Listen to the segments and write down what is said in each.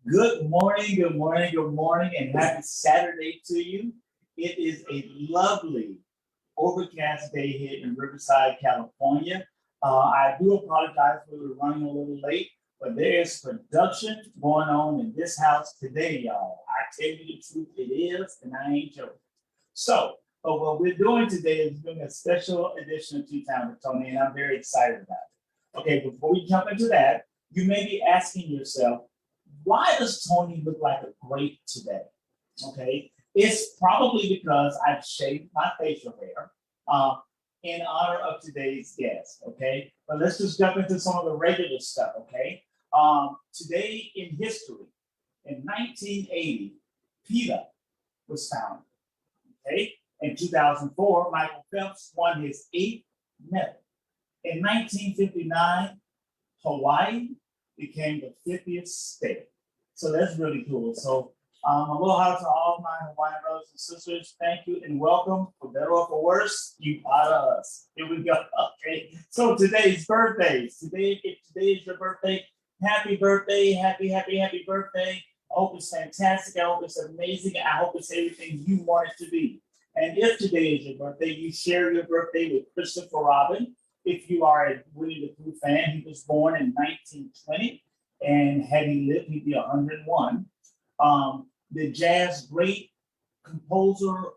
Good morning, good morning, good morning, and happy Saturday to you. It is a lovely overcast day here in Riverside, California. I do apologize for running a little late, but there is production going on in this house today, y'all. I tell you the truth, it is, and I ain't joking. So, what we're doing today is doing a special edition of Tea Time with Tony, and I'm very excited about it. Okay, before we jump into that, you may be asking yourself, why does Tony look like a grape today? Okay, it's probably because I've shaved my facial hair in honor of today's guest. Okay, but let's just jump into some of the regular stuff. Okay, today in history, in 1980, PETA was founded. Okay, in 2004, Michael Phelps won his eighth medal. In 1959, Hawaii became the 50th state. So that's really cool. So aloha to all my Hawaiian brothers and sisters. Thank you and welcome. For better or for worse, you part of us. Here we go. Okay. So today's birthdays. If today is your birthday, happy birthday, happy birthday. I hope it's fantastic. I hope it's amazing. I hope it's everything you want it to be. And if today is your birthday, you share your birthday with Christopher Robin. If you are a Winnie the Pooh fan, he was born in 1920, and had he lived, he'd be 101. The jazz great composer,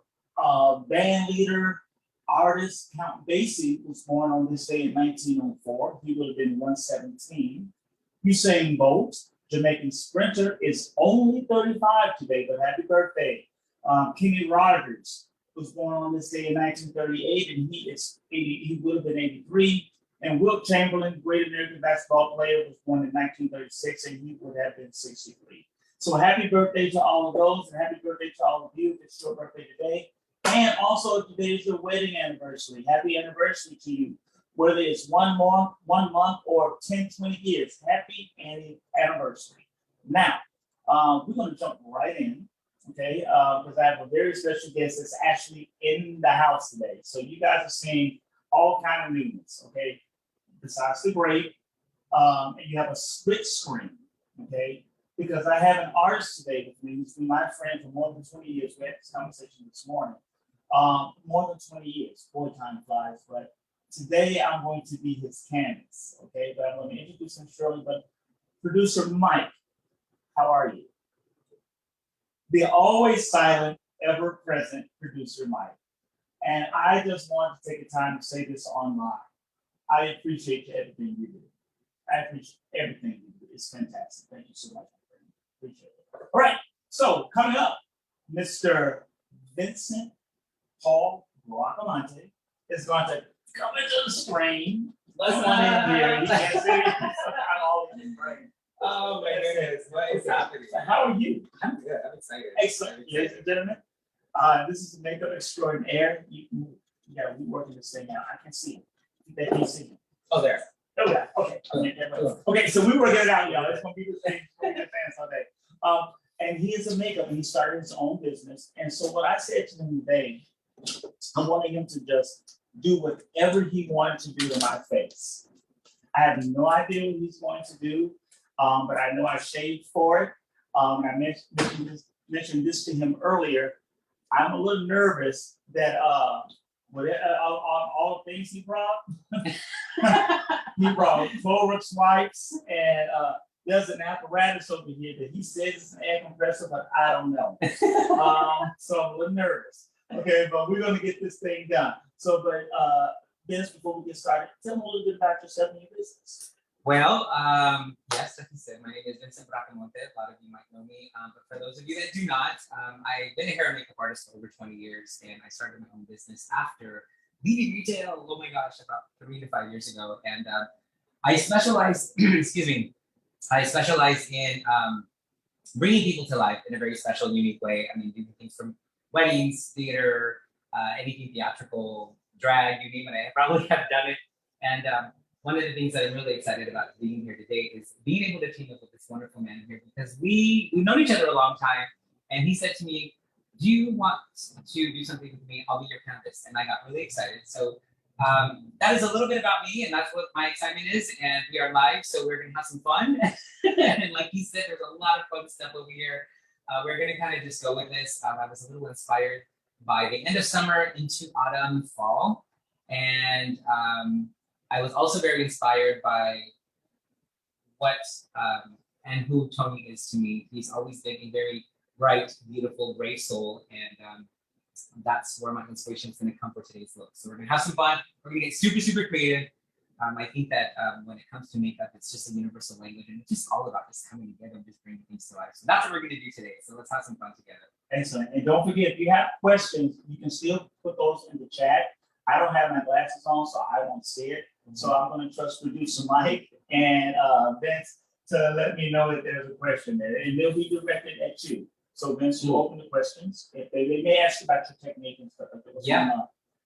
band leader, artist Count Basie was born on this day in 1904. He would have been 117. Usain Bolt, Jamaican sprinter, is only 35 today, but happy birthday. Kenny Rogers was born on this day in 1938, and he would have been 83. And Wilt Chamberlain, great American basketball player, was born in 1936, and he would have been 63. So happy birthday to all of those, and happy birthday to all of you. It's your birthday today. And also today is your wedding anniversary. Happy anniversary to you. Whether it's 1 month, or 10, 20 years, happy anniversary. Now, we're going to jump right in, okay? Because I have a very special guest that's actually in the house today. So you guys are seeing all kind of newness, okay? Besides the grape, and you have a split screen, okay? Because I have an artist today with me who's been my friend for more than 20 years. We had this conversation this morning. More than 20 years, boy time flies, but today I'm going to be his canvas, okay? But I'm going to introduce him shortly, but producer Mike, how are you? The always silent, ever present producer Mike. And I just want to take the time to say this online. I appreciate everything you do. I appreciate everything you do. It's fantastic. Thank you so much. Appreciate it. All right. So coming up, Mr. Vincent Paul Bracamonte is going to come into the screen. Let's one in here. You can't see it. I'm all in the brain. Oh my goodness, what is happening? How are you? I'm good, I'm excited. Excellent, ladies and gentlemen. This is the makeup extraordinaire. Yeah, we working this thing out. I can see it. They can see it. Oh, there. Oh, yeah. Okay. Okay, so we working it out, y'all. It's gonna be the same. We're gonna fans all day. And he is a makeup, and he started his own business. And so what I said to him today, I wanted him to just do whatever he wanted to do to my face. I have no idea what he's going to do, but I know I shaved for it. And I mentioned this to him earlier. I'm a little nervous that with all the things he brought, he brought Clorox wipes and there's an apparatus over here that he says is an air compressor, but I don't know. So I'm a little nervous. Okay, but we're gonna get this thing done. So, but Vince, before we get started, tell me a little bit about yourself and your business. Well, yes, like you said, my name is Vincent Bracamonte. A lot of you might know me, but for those of you that do not, I've been a hair and makeup artist for over 20 years, and I started my own business after leaving retail, oh my gosh, about 3 to 5 years ago. And I specialize, excuse me, I specialize in bringing people to life in a very special, unique way. I mean, doing things from weddings, theater, anything theatrical, drag, you name it, I probably have done it. And one of the things that I'm really excited about being here today is being able to team up with this wonderful man here, because we've known each other a long time. And he said to me, do you want to do something with me? I'll be your canvas. And I got really excited. So That is a little bit about me, and that's what my excitement is. And we are live, so we're gonna have some fun. And like he said, there's a lot of fun stuff over here. We're gonna kind of just go with this. I was a little inspired by the end of summer into autumn, fall, and I was also very inspired by what and who Tony is to me. He's always been a very bright, beautiful, gray soul, and that's where my inspiration is going to come for today's look. So we're going to have some fun. We're going to get super, super creative. I think that when it comes to makeup, it's just a universal language, and it's just all about just coming together and just bringing things to life. So that's what we're going to do today. So let's have some fun together. Excellent. And don't forget, if you have questions, you can still put those in the chat. I don't have my glasses on, so I won't see it. So I'm going to trust producer Mike and Vince to let me know if there's a question there, and they'll be directed at you. So Vince, you open the questions. If they may ask you about your technique and stuff like that. Yeah,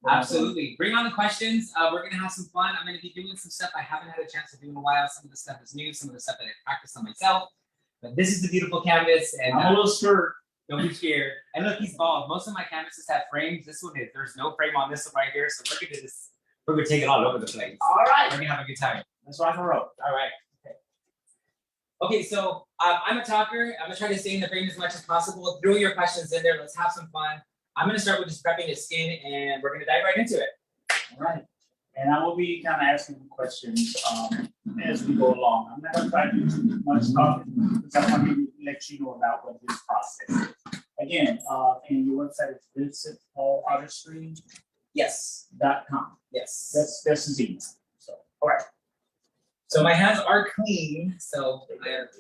absolutely. Bring on the questions. We're gonna have some fun. I'm gonna be doing some stuff I haven't had a chance to do in a while. Some of the stuff is new. Some of the stuff that I practiced on myself. But this is the beautiful canvas, and I'm a little scared. Don't be scared. And look, he's bald. Most of my canvases have frames. This one is. There's no frame on this one right here. So look at this. We're gonna take it all over the place. All right. We're gonna have a good time. Let's rock and roll. All right. Okay, so I'm a talker. I'm gonna try to stay in the frame as much as possible. Throw your questions in there. Let's have some fun. I'm gonna start with just prepping the skin, and we're gonna dive right into it. All right. And I will be kind of asking questions as we go along. I'm not gonna try to do too much talking because I want to let you know about what this process is. Again, and your website is Vincent Paul Artistry. Yes.com. Yes. That's his email. So all right. So my hands are clean, so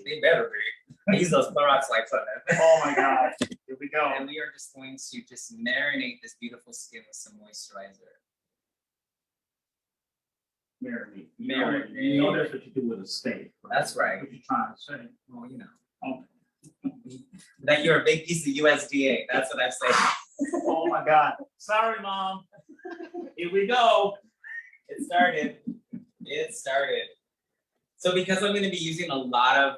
they better be. I use those Clorox wipes on them. Oh my God, here we go. And we are just going to just marinate this beautiful skin with some moisturizer. Marinate. Marinate. You know that's what you do with a steak. Right? That's right. What you trying to say? Well, you know. Okay. That you're a big piece of USDA. That's what I'm saying. Oh my God. Sorry, Mom. Here we go. It started. It started. So because I'm going to be using a lot of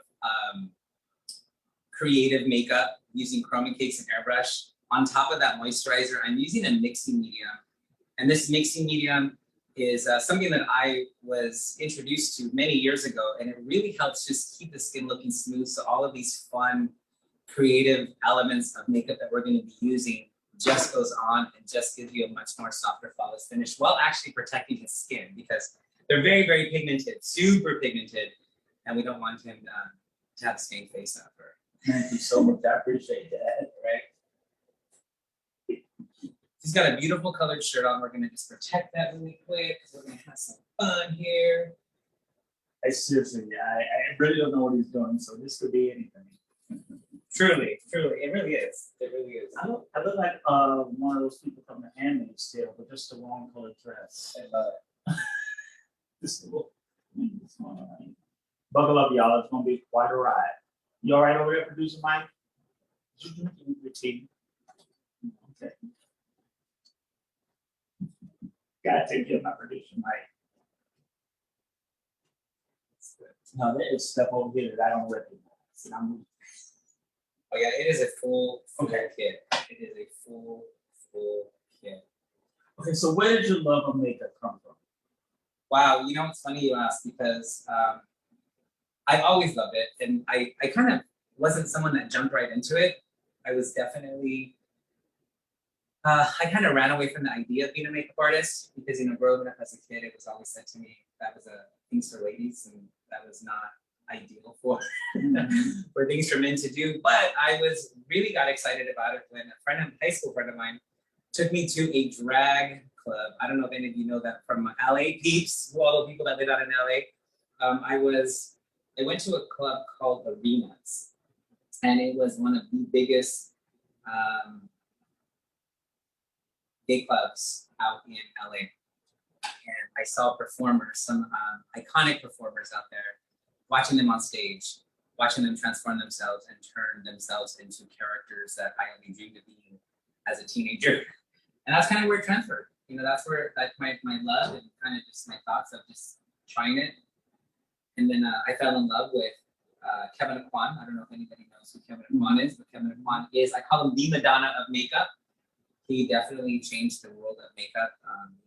creative makeup, using chroma cakes and airbrush, on top of that moisturizer, I'm using a mixing medium. And this mixing medium is something that I was introduced to many years ago, and it really helps just keep the skin looking smooth. So all of these fun, creative elements of makeup that we're going to be using just goes on and just gives you a much more softer, flawless finish, while actually protecting his skin, because they're very, very pigmented, super pigmented, and we don't want him to have stained face after. Thank you so much. I appreciate that. Right? He's got a beautiful colored shirt on. We're going to just protect that really quick because we're going to have some fun here. I seriously, I really don't know what he's doing, so this could be anything. Truly, truly, it really is. It really is. I look like one of those people from the Handmaid's Tale, but just the wrong colored dress. I love it. Buckle up, y'all. It's gonna be quite a ride. You all right over there, producer Mike? Did you drink your tea? Okay. Gotta take care of my producer Mike. No, there is stuff over here that I don't recognize. Oh yeah, it is a full Okay. kit. It is a full kit. Okay, so where did your love of makeup come from? Wow, you know, it's funny you ask, because I've always loved it, and I kind of wasn't someone that jumped right into it. I was definitely, I kind of ran away from the idea of being a makeup artist, because, you know, growing up as a kid, it was always said to me that was a things for ladies, and that was not ideal for for things for men to do. But I really got excited about it when a high school friend of mine took me to a drag club. I don't know if any of you know that from LA peeps, all the people that live out in LA. I went to a club called Arenas, and it was one of the biggest gay clubs out in LA. And I saw performers, some iconic performers out there, watching them on stage, watching them transform themselves and turn themselves into characters that I only dreamed of being as a teenager. And that's kind of where it transferred. You know, that's where my love and kind of just my thoughts of just trying it. And then I fell in love with Kevin Aquan. I don't know if anybody knows who Kevin Aquan is, but Kevin Aquan is, I call him the Madonna of makeup. He definitely changed the world of makeup.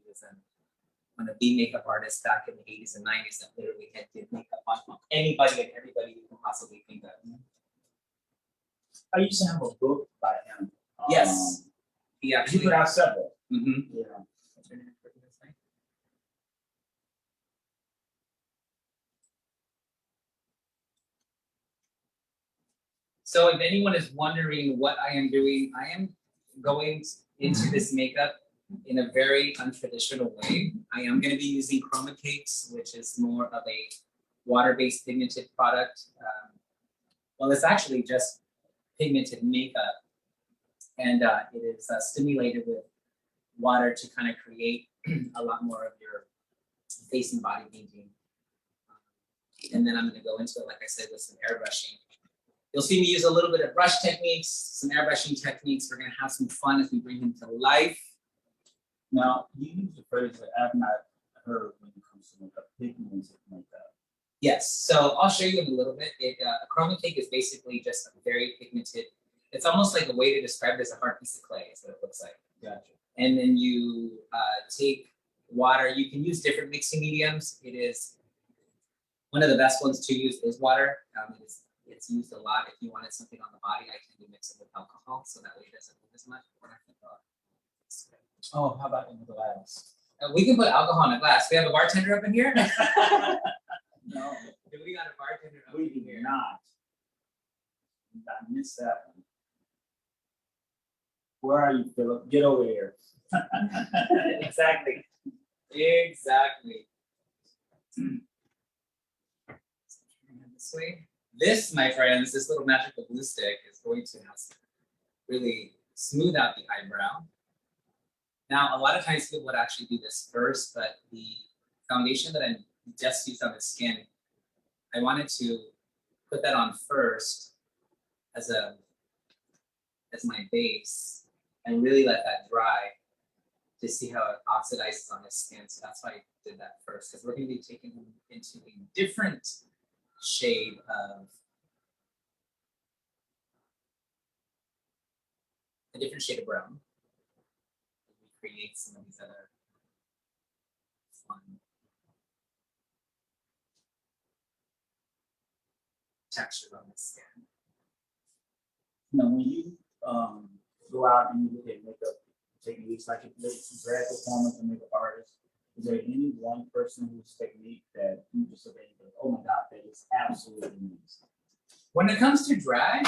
He was an one of the makeup artists back in the 80s and 90s that literally did makeup on anybody and everybody you can possibly think of. I used to have a book by him. Yes. He He actually put out several. Mhm. Yeah. What's your name for this thing? So if anyone is wondering what I am doing, I am going into this makeup in a very untraditional way. I am going to be using chroma cakes, which is more of a water-based pigmented product. Well, it's actually just pigmented makeup, and it is stimulated with water to kind of create a lot more of your face and body painting. And then I'm going to go into it, like I said, with some airbrushing. You'll see me use a little bit of brush techniques, some airbrushing techniques. We're going to have some fun as we bring him to life. Now, you use the phrase that I've not heard when it comes to makeup, pigmented makeup. Yes, so I'll show you in a little bit. A chroma cake is basically just a very pigmented, it's almost like a way to describe it as a hard piece of clay is what it looks like. Gotcha. And then you take water. You can use different mixing mediums. It is one of the best ones to use is water. It's used a lot if you wanted something on the body. I tend to mix it with alcohol so that way it doesn't move as much. Oh, how about in the glass? We can put alcohol in a glass. We have a bartender up in here. No, We got a bartender up we in do here. not. I missed that one. Where are you, Philip? Get over here. Exactly. Exactly. This way. This, my friends, this little magical glue stick is going to really smooth out the eyebrow. Now, a lot of times people would actually do this first, but the foundation that I just used on the skin, I wanted to put that on first as my base and really let that dry to see how it oxidizes on his skin. So that's why I did that first, because we're going to be taking him into a different shade of brown. We create some of these other fun textures on the skin. Now, when you go out and you look at makeup techniques, like if you're a drag performance and makeup artist, is there any one person whose technique that you just look at and go, oh my God, that is absolutely amazing? When it comes to drag,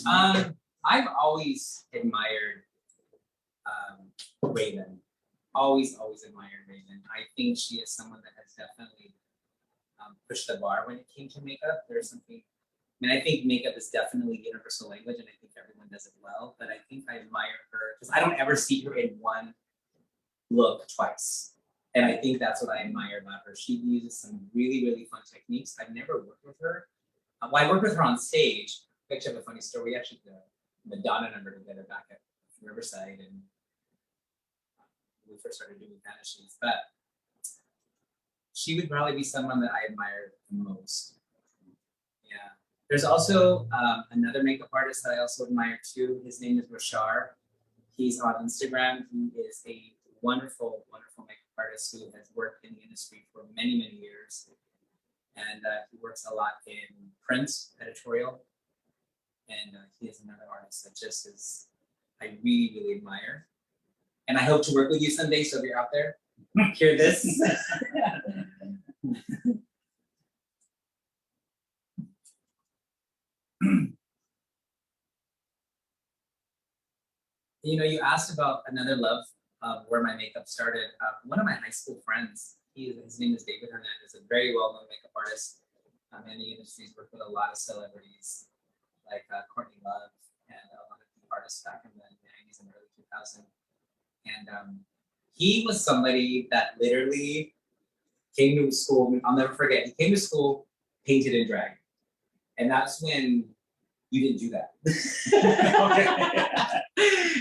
I've always admired Raven. Always admired Raven. I think she is someone that has definitely pushed the bar when it came to makeup. There's something, I mean, I think makeup is definitely universal language, and I think everyone does it well, but I think I admire her because I don't ever see her in one look twice. And I think that's what I admire about her. She uses some really, really fun techniques. I've never worked with her. Well, I worked with her on stage. I actually have a funny story. We actually did a Madonna number together back at Riverside, and we first started doing vanishes. But she would probably be someone that I admire the most. Yeah. There's also another makeup artist that I also admire too. His name is Rashar. He's on Instagram. He is a wonderful, wonderful makeup artist who has worked in the industry for many, many years. And he works a lot in print, editorial. And he is another artist that just is, I really, really admire. And I hope to work with you someday, so if you're out there, hear this. You know, you asked about another love where my makeup started. One of my high school friends, his name is David Hernandez, a very well-known makeup artist in the industry. He's worked with a lot of celebrities like Courtney Love and a lot of the artists back in the 90s and early 2000s. And he was somebody that literally came to school. I'll never forget. He came to school painted in drag, and that's when you didn't do that.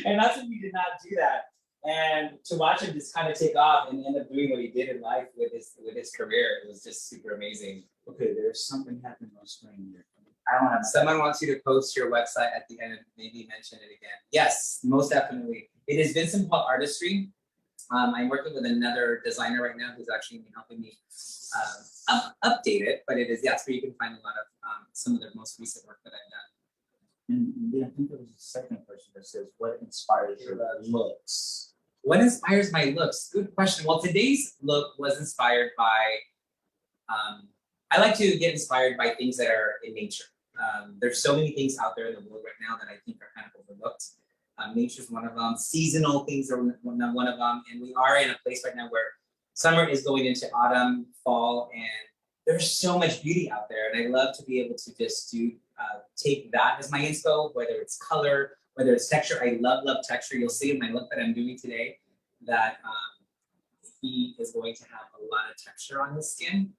And that's when you did not do that. And to watch him just kind of take off and end up doing what he did in life with his career, it was just super amazing. Okay, there's something happening on screen here. I don't have Someone wants you to post your website at the end and maybe mention it again. Yes, most definitely. It is Vincent Paul Artistry. I'm working with another designer right now who's actually helping me update it, but it is, that's where you can find a lot of some of the most recent work that I've done. And then I think there was a second question that says, what inspires your looks? What inspires my looks? Good question. Well, today's look was inspired by, I like to get inspired by things that are in nature. There's so many things out there in the world right now that I think are kind of overlooked. Nature's one of them. Seasonal things are one of them. And we are in a place right now where summer is going into autumn, fall, and there's so much beauty out there. And I love to be able to just take that as my inspo, whether it's color, whether it's texture. I love texture. You'll see in my look that I'm doing today that he is going to have a lot of texture on his skin.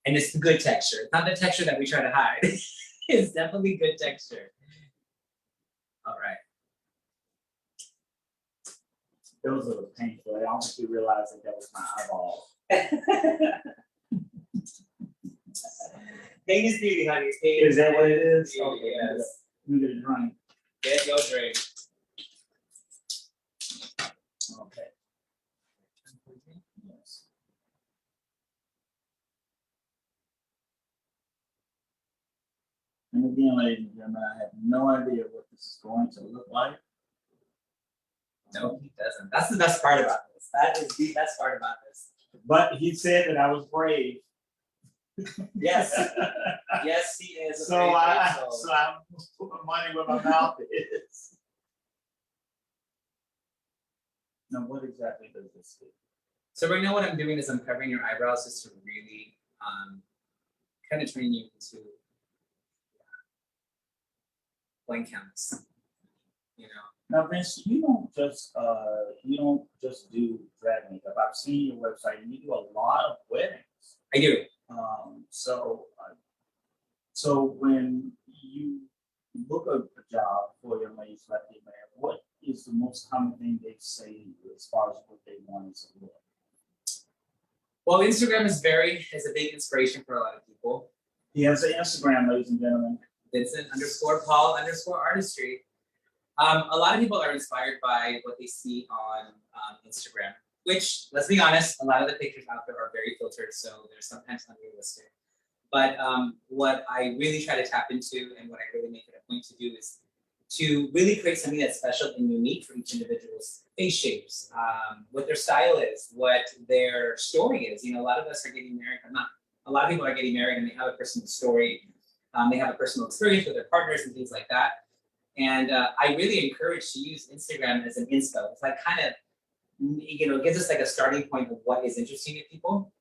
And it's the good texture. It's not the texture that we try to hide. It's definitely good texture. All right. It was a little painful. I honestly realized that was my eyeball. Pain is beauty, honey. Is that what it is? Beauty, Okay, yes. let me get a drink. Get your drink. Okay. Yes. And again, ladies and gentlemen, I have no idea what this is going to look like. No, he doesn't. That's the best part about this. That is the best part about this. But he said that I was brave. Yes. Yes, he is. So I'm putting my money where my mouth is. Now, what exactly does this do? So right now what I'm doing is I'm covering your eyebrows just to really kind of train you into blank canvas. You know. Now, Vince, you don't just do drag makeup. I've seen your website, and you do a lot of weddings. I do. So when you book a job for your ladies like the man, what is the most common thing they say to you as far as what they want as a look? Well, Instagram is a big inspiration for a lot of people. He has an Instagram, ladies and gentlemen. Vincent_Paul _Artistry. A lot of people are inspired by what they see on Instagram, which, let's be honest, a lot of the pictures out there are very filtered, so they're sometimes unrealistic. But what I really try to tap into and what I really make it a point to do is to really create something that's special and unique for each individual's face shapes, what their style is, what their story is. You know, a lot of us are getting married, a lot of people are getting married and they have a personal story. They have a personal experience with their partners and things like that. And I really encourage to use Instagram as an inspo. It's like kind of, you know, it gives us like a starting point of what is interesting to people.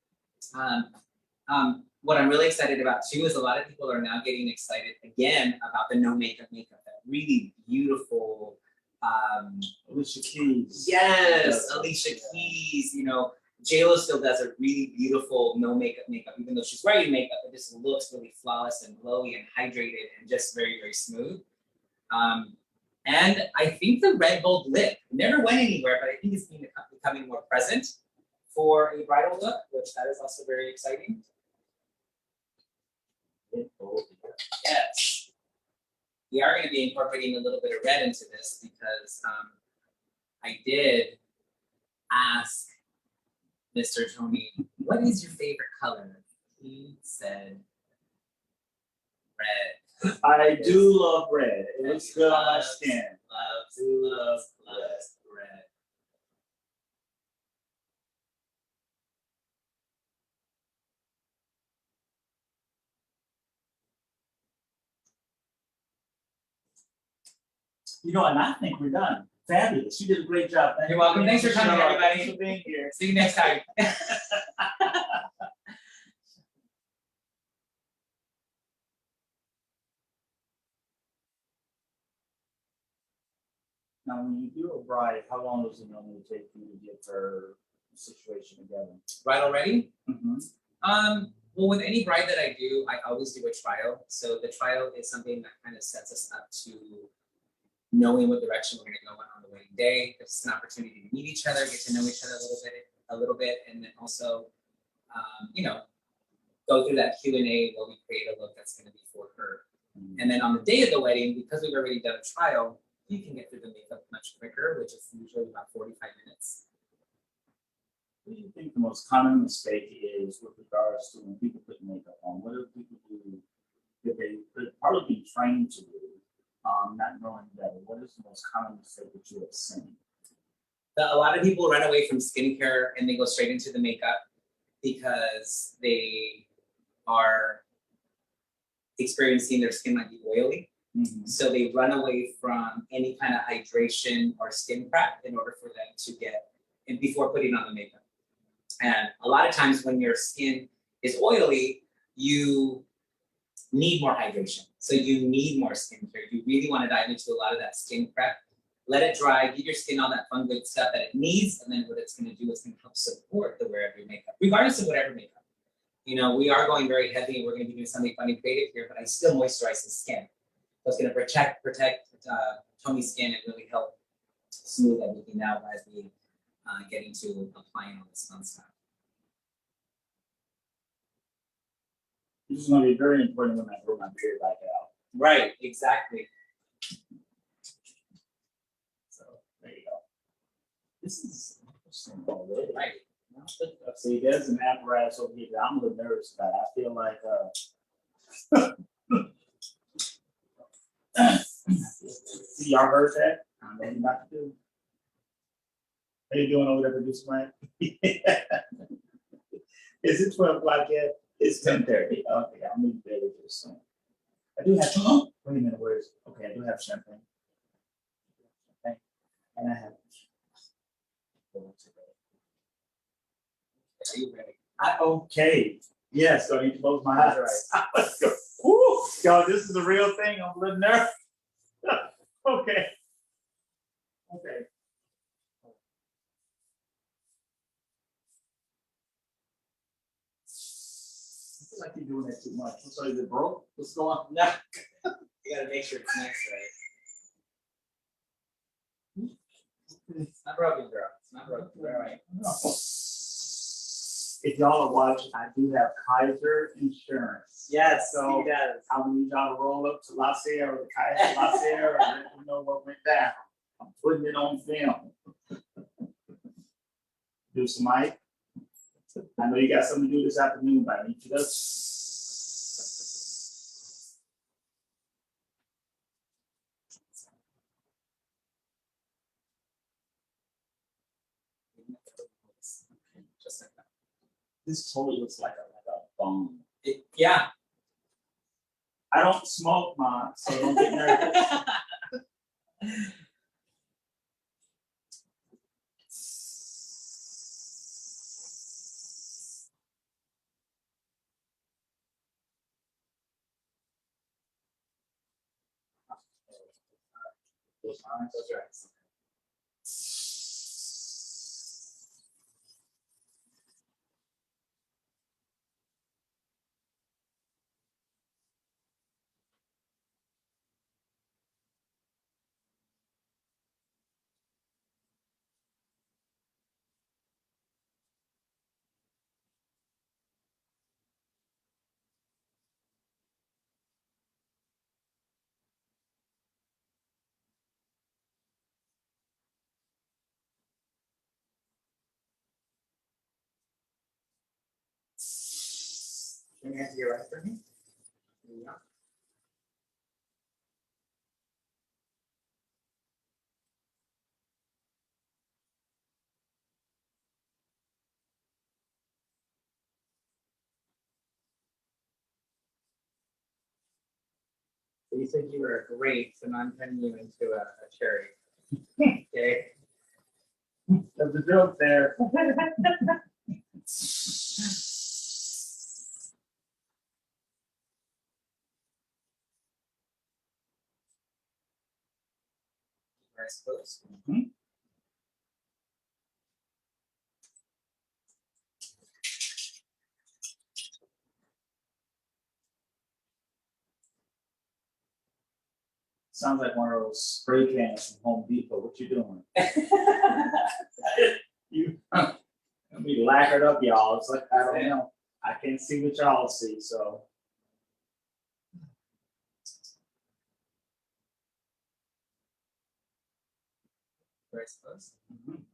What I'm really excited about too is a lot of people are now getting excited again about the no makeup, that really beautiful. Alicia Keys. Yes, Alicia Keys. You know, JLo still does a really beautiful no makeup, even though she's wearing makeup, it just looks really flawless and glowy and hydrated and just very, very smooth. And I think the red gold lip never went anywhere, but I think it's becoming more present for a bridal look, which that is also very exciting. Yes. We are going to be incorporating a little bit of red into this because I did ask Mr. Tony, what is your favorite color? He said red. I do love red. It looks good on my skin. Loves red. You know, and I think we're done. Fabulous. You did a great job. You're welcome. Thanks for coming, everybody. Thanks for being here. See you next time. Now, when you do a bride, how long does it normally take you to get her situation together? Bride already? Mm-hmm. Well, with any bride that I do, I always do a trial. So the trial is something that kind of sets us up to knowing what direction we're going to go on the wedding day. It's an opportunity to meet each other, get to know each other a little bit, and then also, you know, go through that Q&A where we create a look that's going to be for her. Mm-hmm. And then on the day of the wedding, because we've already done a trial, you can get through the makeup much quicker, which is usually about 45 minutes. What do you think the most common mistake is with regards to when people put makeup on? What do people do that they could probably be trained to do, not knowing better? What is the most common mistake that you have seen? A lot of people run away from skincare and they go straight into the makeup because they are experiencing their skin might be oily. Mm-hmm. So they run away from any kind of hydration or skin prep in order for them to get, and before putting on the makeup. And a lot of times when your skin is oily, you need more hydration. So you need more skincare. You really want to dive into a lot of that skin prep. Let it dry, give your skin all that fun good stuff that it needs, and then what it's going to do is going to help support the wear of your makeup, regardless of whatever makeup. You know, we are going very heavy and we're going to be doing something funny creative here, but I still moisturize the skin. So it's going to protect Tony's skin and really help smooth everything out as we get into applying all this fun stuff. This is going to be very important when I grow my beard back out. Right, exactly. So there you go. This is interesting. Already. Right. See, there's an apparatus over here that I'm a little nervous about. I feel like see, y'all heard that? I know what you're about to do. How you doing over there, producer Mike? Is it 12 o'clock yet? It's 10:30. Okay, I'll move better this soon. I do have, wait a minute, where is it? Okay, I do have champagne. Okay. And I have. Are you ready? Okay. Yes, so I need to close my eyes. Woo! Y'all, this is the real thing. I'm a little nervous. Okay. Okay. I feel like you're doing that too much. So is it broke? What's going on? No. You gotta make sure it's next right. It's not broken, girl. It's not broken. All right. If y'all are watching, I do have Kaiser Insurance. Yes, So he does. I will need y'all to roll up to La Sierra, the Kaiser La Sierra, and let me know what went down. I'm putting it on film. Do some mic. I know you got something to do this afternoon, but I need you to. Just like that. This totally looks like a bone. Yeah. I don't smoke mine, so don't get nervous. Those are right. Can you have to get right for me? Yeah. So you said you were a grape, so now I'm turning you into a cherry. Okay. There's a joke there. I suppose. Mhm. Sounds like one of those spray cans from Home Depot. What you doing? You let me lacquered up, y'all. It's like I don't know. I can't see what y'all see, so. I suppose. Mhm.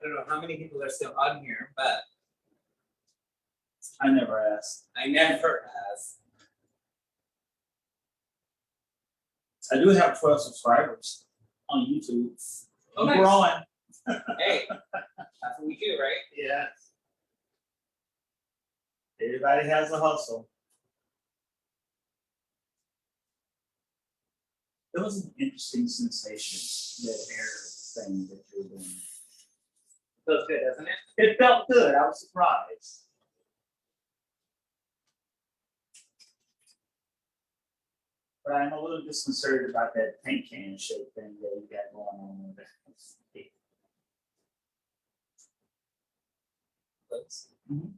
I don't know how many people are still on here, but I never asked. I never ask. I do have 12 subscribers on YouTube. Oh, Keep nice. growing. Hey, that's what we do, right? Yes. Everybody has a hustle. It was an interesting sensation, that hair thing that you're doing. Feels good, doesn't it? It felt good. I was surprised. But I'm a little disconcerted about that paint can shape thing that you got going on with it. Mhm.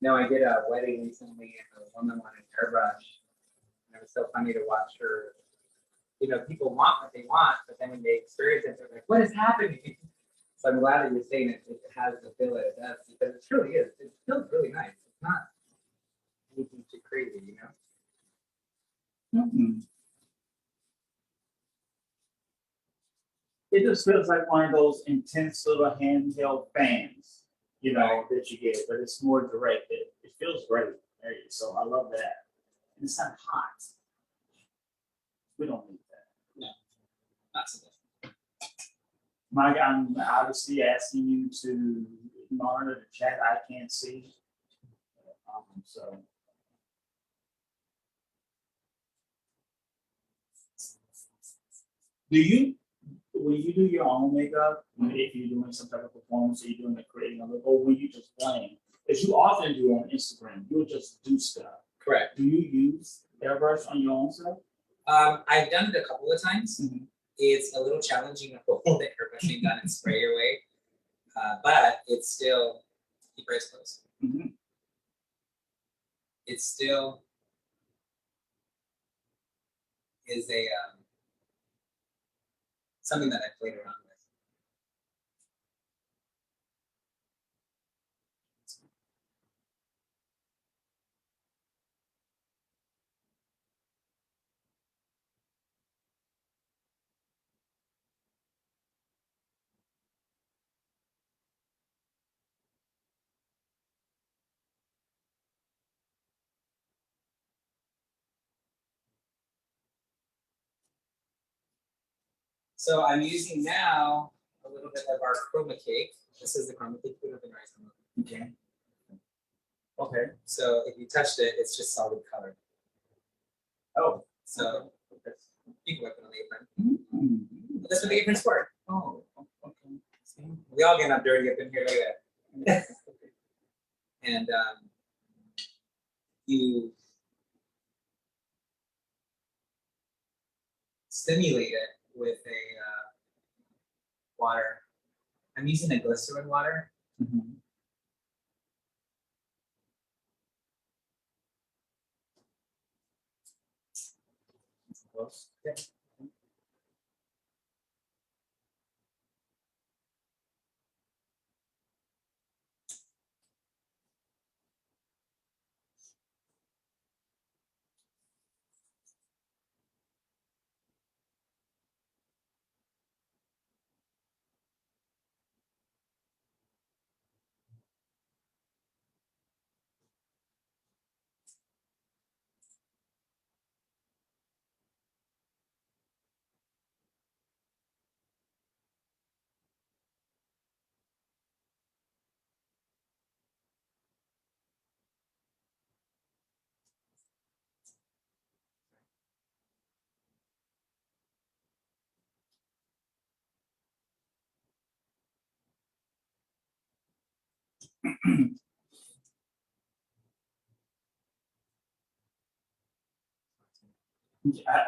No, I did a wedding recently, and the woman wanted an airbrush. And it was so funny to watch her. You know, people want what they want, but then when they experience it, they're like, "What is happening?" So I'm glad that you're saying it has the feel that it does, because it truly is. It feels really nice. It's not anything too crazy, you know. Mhm. It just feels like one of those intense little handheld fans, you know, that you get, but it's more direct. It feels great. So I love that. And it's not hot. We don't need that. Not so much. Mike, I'm obviously asking you to monitor the chat. I can't see. So. When you do your own makeup, if you're doing some type of performance or you're doing a creating a look, or when you just playing, as you often do on Instagram, you'll just do stuff. Correct. Do you use airbrush on your own stuff? I've done it a couple of times. Mm-hmm. It's a little challenging to hold the airbrushing gun and spray your way, but it's still, keep your eyes closed. Mm-hmm. It still is a something that I played around with. So I'm using now a little bit of our chroma cake. This is the chroma cake with the rice. Okay. Okay. So if you touched it, it's just solid color. Oh. So Okay. you can whip it on the apron. Mm-hmm. That's what the apron's for. Oh. Okay. See? We all get up dirty up in here like that. And you stimulate it with a water. I'm using a glycerin water. Mm-hmm. Close. Yeah.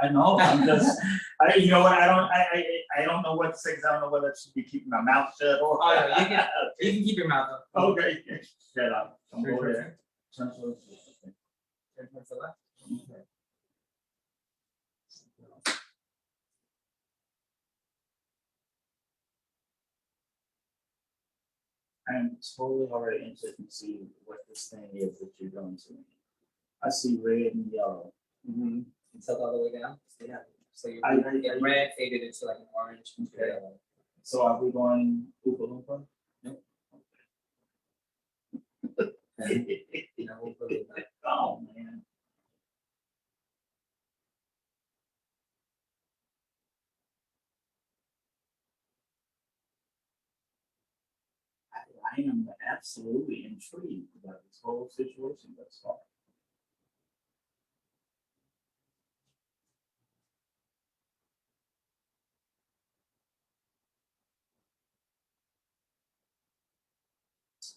I know. I'm just. You know what? I don't know what to say because I don't know whether I should be keeping my mouth shut or. Oh, no, you can keep your mouth open. Okay. Shut up. Don't Turn go towards there. Turn towards the- Turn towards the left. okay. I'm totally already interested to see what this thing is that you're going to. I see red and yellow. Mm-hmm. Tilt all the way down. Yeah. So your I- red faded into like an orange. Okay. So are we going Oompa Loompa? Nope. No, we'll go with that. Oh, man. I am absolutely intrigued about this whole situation thus far.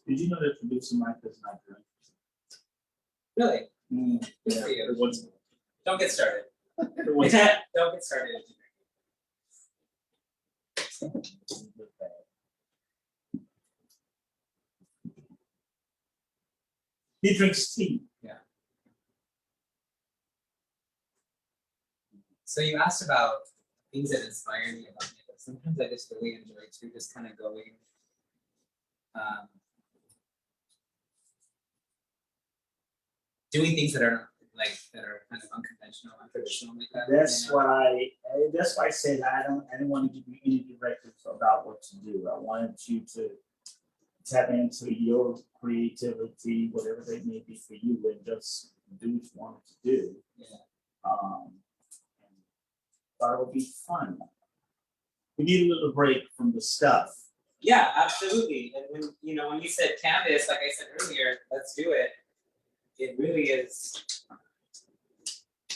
Did you know that producer Mike does not drink? Really? Good Yeah. for you. What's- Don't get started. what's that? Don't get started. He drinks tea. Yeah. So you asked about things that inspire me about makeup. Sometimes I just really enjoy to just kind of going. Doing things that are kind of unconventional, untraditional like that. That's you know? why I said I didn't want to give you any directives about what to do. I wanted you to tap into your creativity, whatever they may be for you, and just do what you wanted to do. Yeah. And thought it would be fun. We need a little break from the stuff. Yeah, absolutely. And when you said canvas, like I said earlier, let's do it. It really is.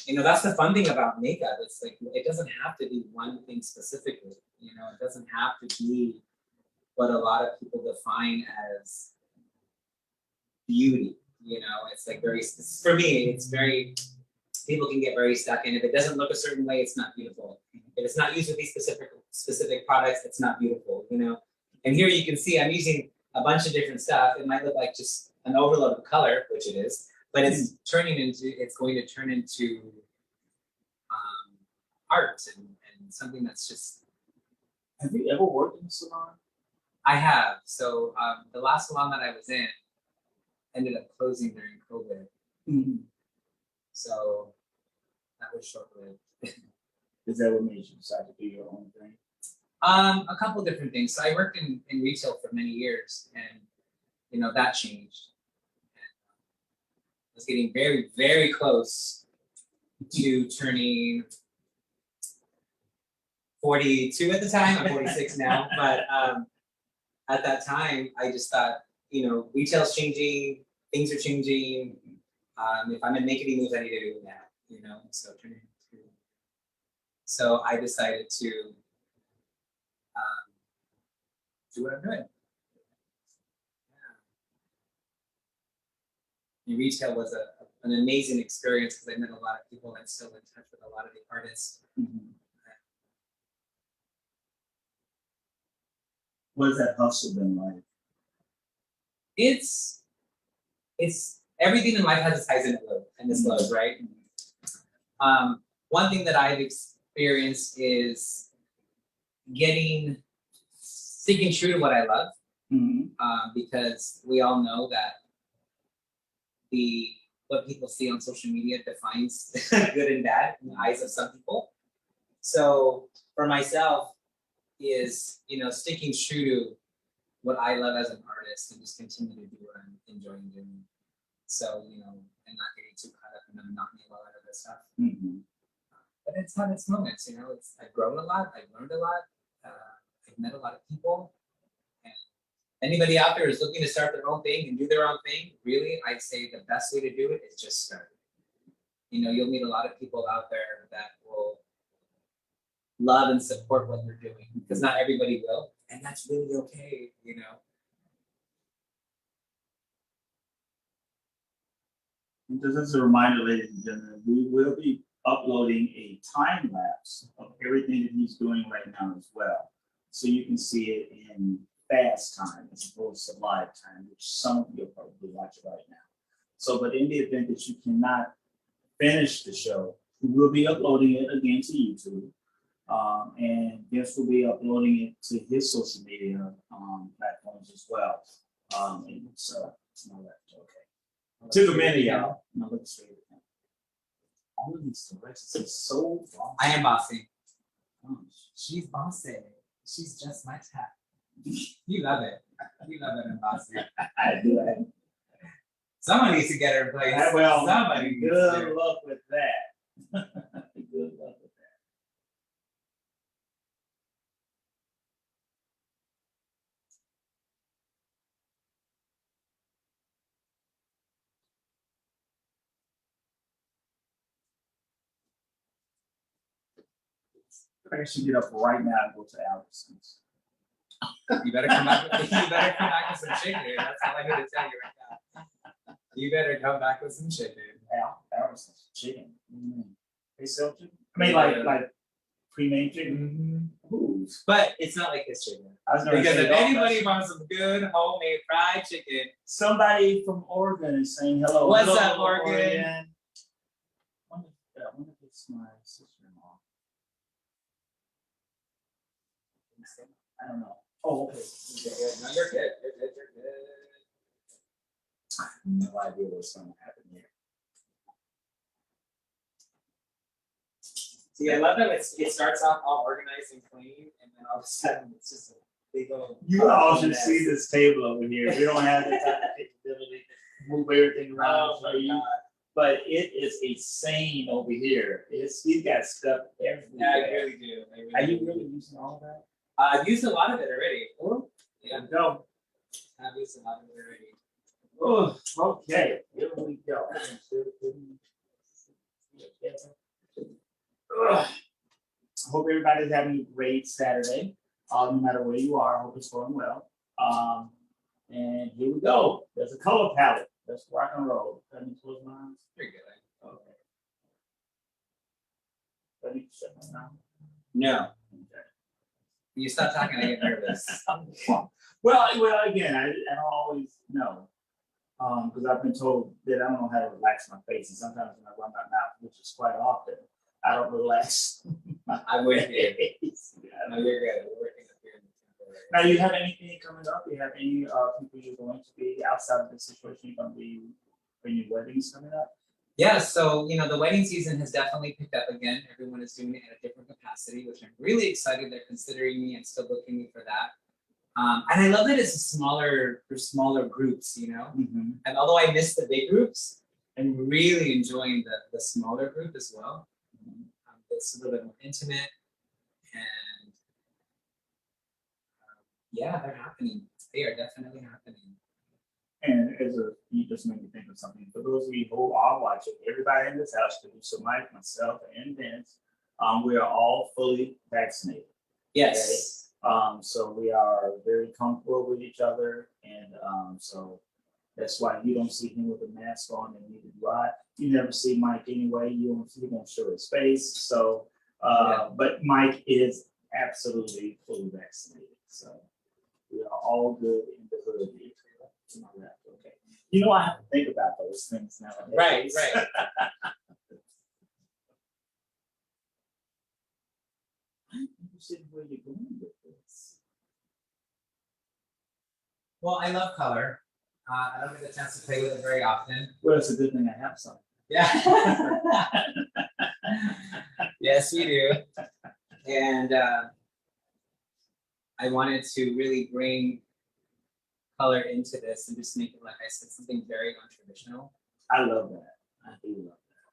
That's the fun thing about makeup. It's like it doesn't have to be one thing specifically. It doesn't have to be what a lot of people define as beauty. It's like for me, it's very. People can get very stuck in. If it doesn't look a certain way, it's not beautiful. If it's not used with these specific products, it's not beautiful. And here you can see I'm using a bunch of different stuff. It might look like just an overload of color, which it is, but it's going to turn into art and something that's just. Have you ever worked in a salon? I have. So the last salon that I was in ended up closing during COVID. Mm-hmm. So that was short-lived. Is that what made you decide to do your own thing? A couple different things. So I worked in retail for many years, and that changed. And I was getting very, very close to turning 42 at the time. I'm 46 now, but at that time, I just thought, retail's changing, things are changing. If I'm gonna make any moves, I need to do it now. So I decided to do what I'm doing. Yeah. Retail was an amazing experience because I met a lot of people and still in touch with a lot of the artists. Mm-hmm. What has that hustle been like? It's everything in life has its highs and its lows, right? One thing that I've experienced is sticking true to what I love, because we all know that what people see on social media defines good and bad in the eyes of some people. So for myself is sticking true to what I love as an artist and just continue to do what I'm enjoying doing. So and not getting too caught up in the monotony of all that other stuff. Mm-hmm. But it's had its moments. I've grown a lot. I've learned a lot. I've met a lot of people. And anybody out there is looking to start their own thing and do their own thing, really, I'd say the best way to do it is just start. You'll meet a lot of people out there that will love and support what you're doing, because not everybody will, and that's really okay. And just as a reminder, ladies and gentlemen, we will be uploading a time lapse of everything that he's doing right now as well. So you can see it in fast time as opposed to live time, which some of you will probably watch right now. So, but in the event that you cannot finish the show, we will be uploading it again to YouTube. And Vince will be uploading it to his social media platforms as well. And so, no, that's okay. Took a minute, y'all. No, look straight at him. All of these directions is so bossy. I am bossy. Oh, She's bossy. She's just my type. You love it. You love it, I'm bossy. I do. Someone needs to get her in place. Well, somebody needs good to. luck with that. Good luck with that. I should get up right now and go to Albertsons. You better come back with some chicken. That's all I need to tell you right now. You better come back with some chicken. Albertsons chicken. They sell chicken. I mean, like pre-made chicken. Ooh. But it's not like this chicken. I was gonna Because say, if anybody wants some good homemade fried chicken, somebody from Oregon is saying hello. What's Hello, up, Oregon? I wonder if it's my sister-in-law. I don't know. Oh, okay. no, you're good. You're good. You're good. I have no idea what's going to happen here. See, I love that it starts off all organized and clean, and then all of a sudden it's just a big old. You all should see this table over here. We don't have the type of capability to move everything around for you. But it is a scene over here. He's got stuff everywhere. Yeah, I really do. Are you really using all of that? I've used a lot of it already. Oh, Yeah, go. I've used a lot of it already. Oh, okay. Here we go. Ugh. I hope everybody's having a great Saturday. No matter where you are, I hope it's going well. And here we go. There's a color palette. Let's rock and roll. Let me close my eyes. You're good. Okay. Let me shut my mouth. No. Okay. You stop talking, I get nervous. Well, again, I don't always know. Because I've been told that I don't know how to relax my face. And sometimes when I run my mouth, which is quite often, I don't relax my I'm with you. face. No, you're good. We're working up here in the temple. Now, you have anything coming up? You have any people you're going to be outside of this situation? You're going to be any weddings coming up? Yeah, so the wedding season has definitely picked up again. Everyone is doing it at a different capacity, which I'm really excited. They're considering me and still booking me for that. And I love that it's smaller groups, Mm-hmm. And although I miss the big groups, I'm really enjoying the smaller group as well. It's a little bit more intimate, and yeah, they're happening. They are definitely happening. And you just made me think of something. For those of you who are watching, everybody in this house, producer Mike, myself, and Vince, we are all fully vaccinated. Yes. Okay? So we are very comfortable with each other, and so that's why you don't see him with a mask on, and neither do I. You never see Mike anyway. You don't show his face. So, but Mike is absolutely fully vaccinated. So we are all good in the hood here. To my left, okay. I have to think about those things nowadays. Right. I'm interested in where you're going with this. Well, I love color. I don't get a chance to play with it very often. Well, it's a good thing I have some. Yeah. Yes, we do. And I wanted to really bring color into this and just make it, like I said, something very untraditional. I love that. I do love that.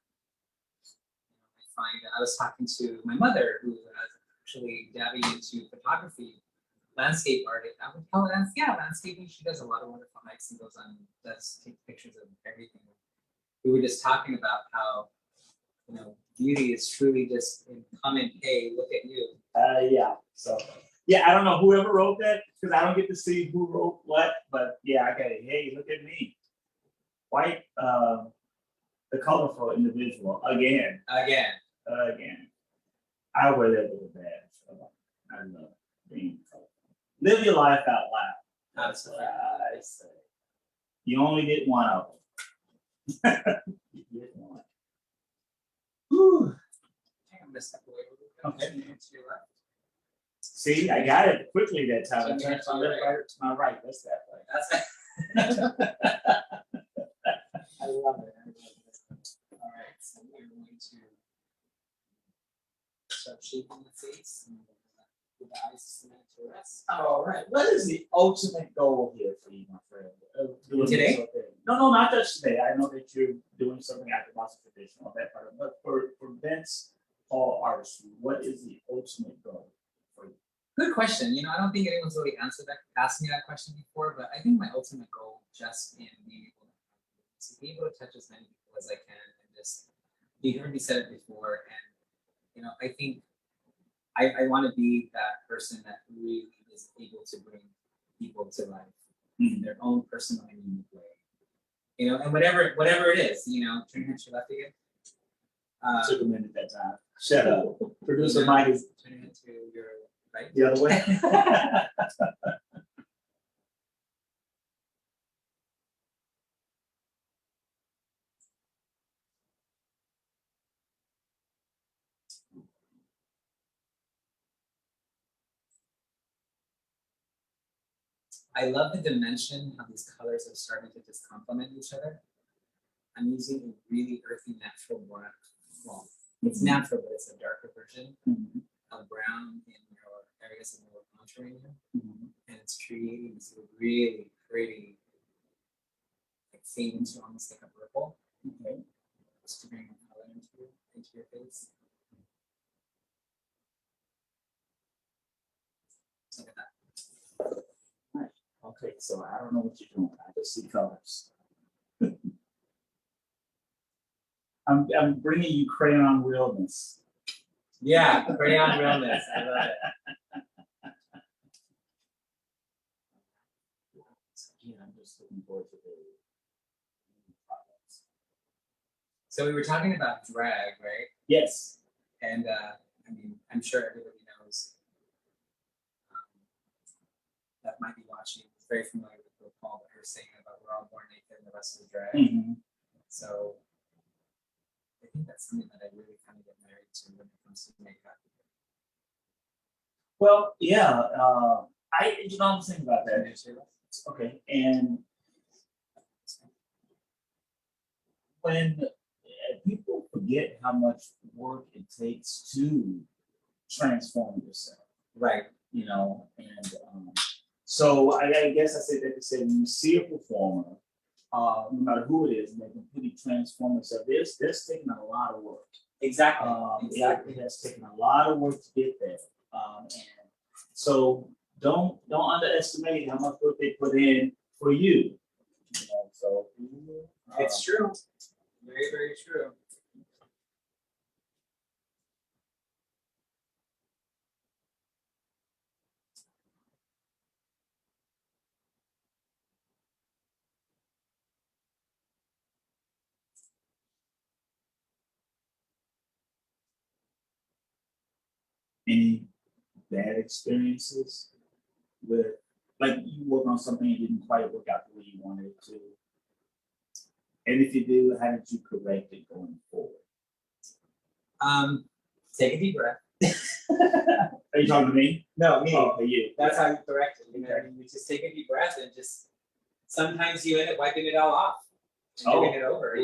I was talking to my mother, who is actually dabbing into photography, landscape art. I would call it landscaping. She does a lot of wonderful hikes and does take pictures of everything. We were just talking about how, beauty is truly just in comment, hey, look at you. Yeah. So, yeah, I don't know whoever wrote that because I don't get to see who wrote what, but yeah, I got it. Hey, look at me. White, the colorful individual again. Again. I wear that with a badge. So I love being colorful. Live your life out loud. That's what I say. You only get one of them. You get one. Whew. I'm gonna step away a little bit. Okay. To your left. See, I got it quickly that time. I So turned to my left, right to my right. That's that way. That's it. I love it. I love it. All right, so we're going to start shaping the face and with the eyes cement to rest. All right. What is the ultimate goal here for you, my friend? Doing Today? this whole thing? No, not just today. I know that you're doing something after lots of traditional, that part of it. But for Vince Paul Artistry, what is the ultimate goal for you? Good question. I don't think anyone's really asked me that question before, but I think my ultimate goal just in being able to be able to touch as many people as I can and just, you heard me said it before, and I think I want to be that person that really is able to bring people to life in their own personal and unique way. And whatever it is, turn your head to your left again. Took a minute that time. Shut up. Producer Mike is turn your head to your right. the other way. I love the dimension, how these colors are starting to just complement each other. I'm using a really earthy natural brown. Well, it's natural, but it's a darker version of brown in your areas of more contouring here. And it's creating this really pretty, like fade into almost like a purple. Okay. Just to bring more color into your face. Look at that. Okay, so I don't know what you're doing. I just see colors. I'm bringing you crayon realness. Yeah, crayon realness. I love it. Again, I'm just looking forward to the products. So we were talking about drag, right? Yes. And I'm sure everybody knows that might be watching is very familiar with the Paul that her saying about we're all born naked and the rest of the drag. So I think that's something that I really kind of get married to when it comes to makeup. Well, yeah, I'm thinking about that. Okay, and when people forget how much work it takes to transform yourself, right? And so I guess I said that to say when you see a performer, no matter who it is, and they completely transform themselves, there's taken a lot of work. Exactly. It has taken a lot of work to get there. And so don't underestimate how much work they put in for you. So it's true. Very, very true. Any bad experiences with, like, you work on something and didn't quite work out the way you wanted it to? And if you do, how did you correct it going forward? Take a deep breath. Are you talking to me? No, me. Oh, for you. That's how you correct it. You just take a deep breath and just sometimes you end up wiping it all off and doing it over.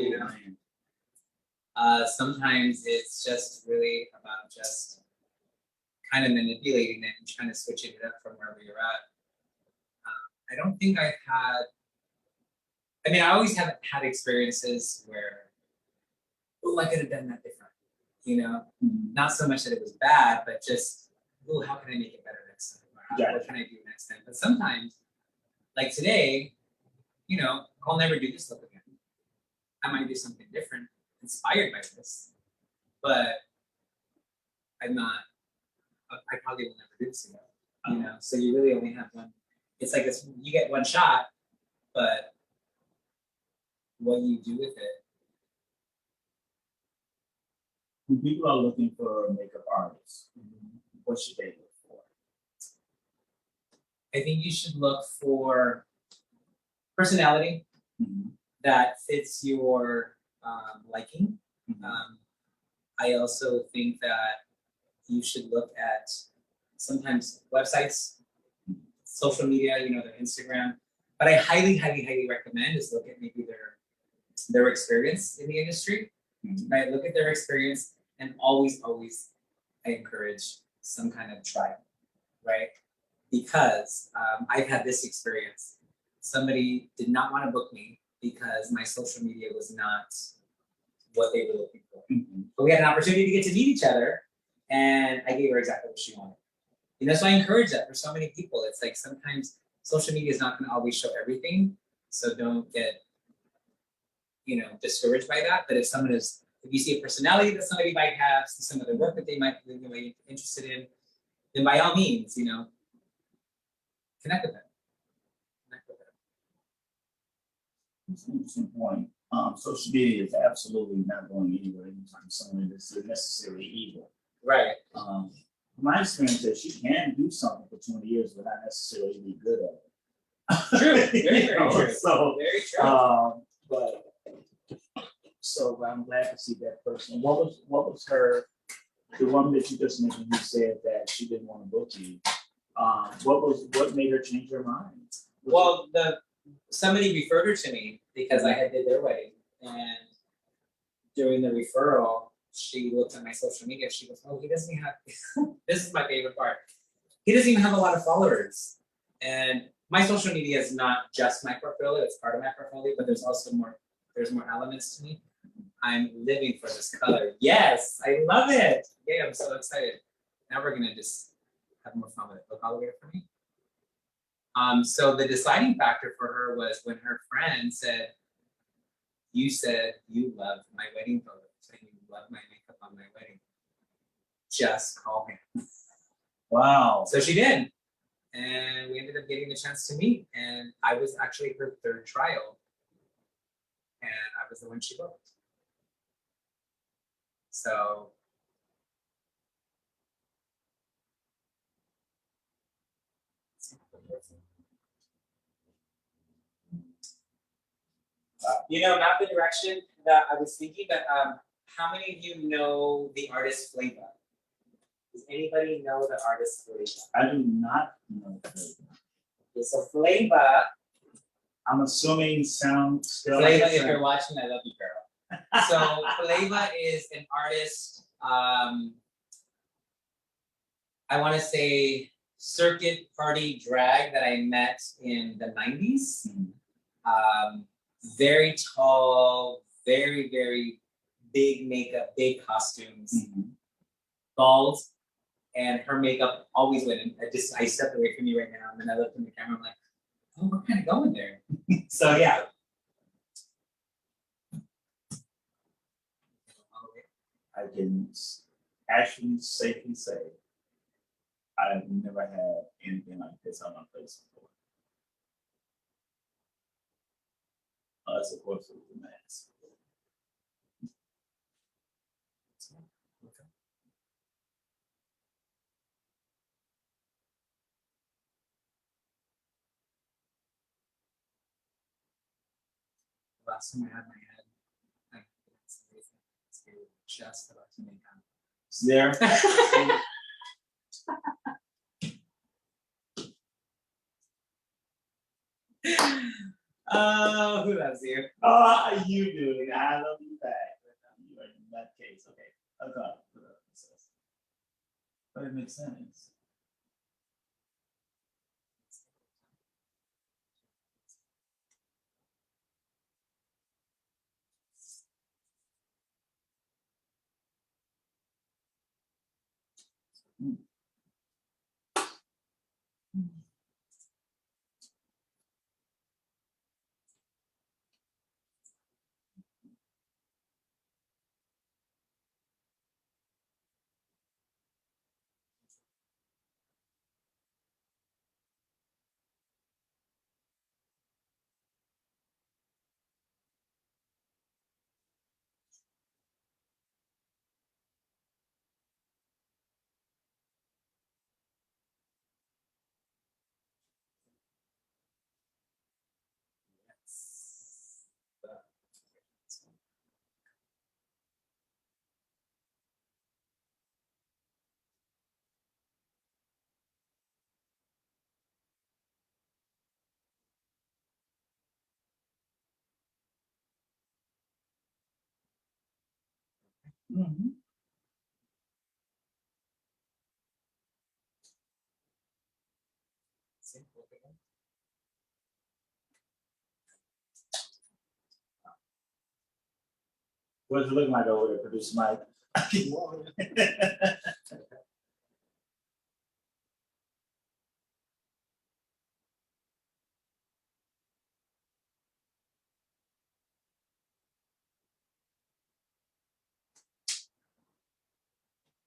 Sometimes it's just really about just kind of manipulating it and trying to switch it up from wherever you're at. I don't think I've had. I always have had experiences where, I could have done that different. Not so much that it was bad, but just, how can I make it better next time? What can I do next time? But sometimes, like today, I'll never do this look again. I might do something different, inspired by this, but I probably will never do this again. So you really only have one. It's like this, you get one shot, but what you do with it. When people are looking for a makeup artist, what should they look for? I think you should look for personality that fits your liking. I also think that you should look at sometimes websites, social media, their Instagram. but I highly, highly, highly recommend is look at maybe their experience in the industry, right? Look at their experience, and always, always, I encourage some kind of trial, right? Because I've had this experience. Somebody did not want to book me because my social media was not what they were looking for. But we had an opportunity to get to meet each other, and I gave her exactly what she wanted. You know, so I encourage that for so many people. It's like sometimes social media is not going to always show everything, so don't get, you know, discouraged by that. But if you see a personality that somebody might have, see some of the work that they might be interested in, then by all means, you know, connect with them. Connect with them. That's an interesting point. Social media is absolutely not going anywhere anytime soon. It's necessarily evil. Right. From my experience is you can do something for 20 years but not necessarily be good at it. True. Very, very true. So, very true. So I'm glad to see that person. What was the woman that you just mentioned who said that she didn't want to book you? What made her change her mind? Well, somebody referred her to me because I had did their wedding, and during the referral, she looked at my social media. She goes, "Oh, he doesn't have." This is my favorite part. He doesn't even have a lot of followers, and my social media is not just my portfolio; it's part of my portfolio. But there's also more. There's more elements to me. I'm living for this color. Yes, I love it. Yeah, I'm so excited. Now we're gonna just have more fun with it. Look all the way for me. So the deciding factor for her was when her friend said, "You said you loved my wedding photos and you loved my makeup on my wedding. Just call him." Wow. So she did, and we ended up getting the chance to meet. And I was actually her third trial, and I was the one she booked. So. You know, not the direction that I was thinking, but how many of you know the artist Flava? Does anybody know the artist Flava? I do not know. Okay, so Flava. I'm assuming sound still. Flava, if you're watching, I love you, girl. So Flava is an artist. I want to say circuit party drag that I met in the 90s. Very tall, very, very big makeup, big costumes, bald, and her makeup always went in. I stepped away from you right now, and then I looked in the camera, I'm like, oh, we're kind of going there. So yeah. I can actually safely say I've never had anything like this on my face before. Unless, of course, it was the mask. Last time I had my head, I just about to make out. There. Oh, who loves you? Oh, you do. I love you back. You are in that case. Okay. Okay. But it makes sense. Mhm. What does it look like over there, producer Mike? It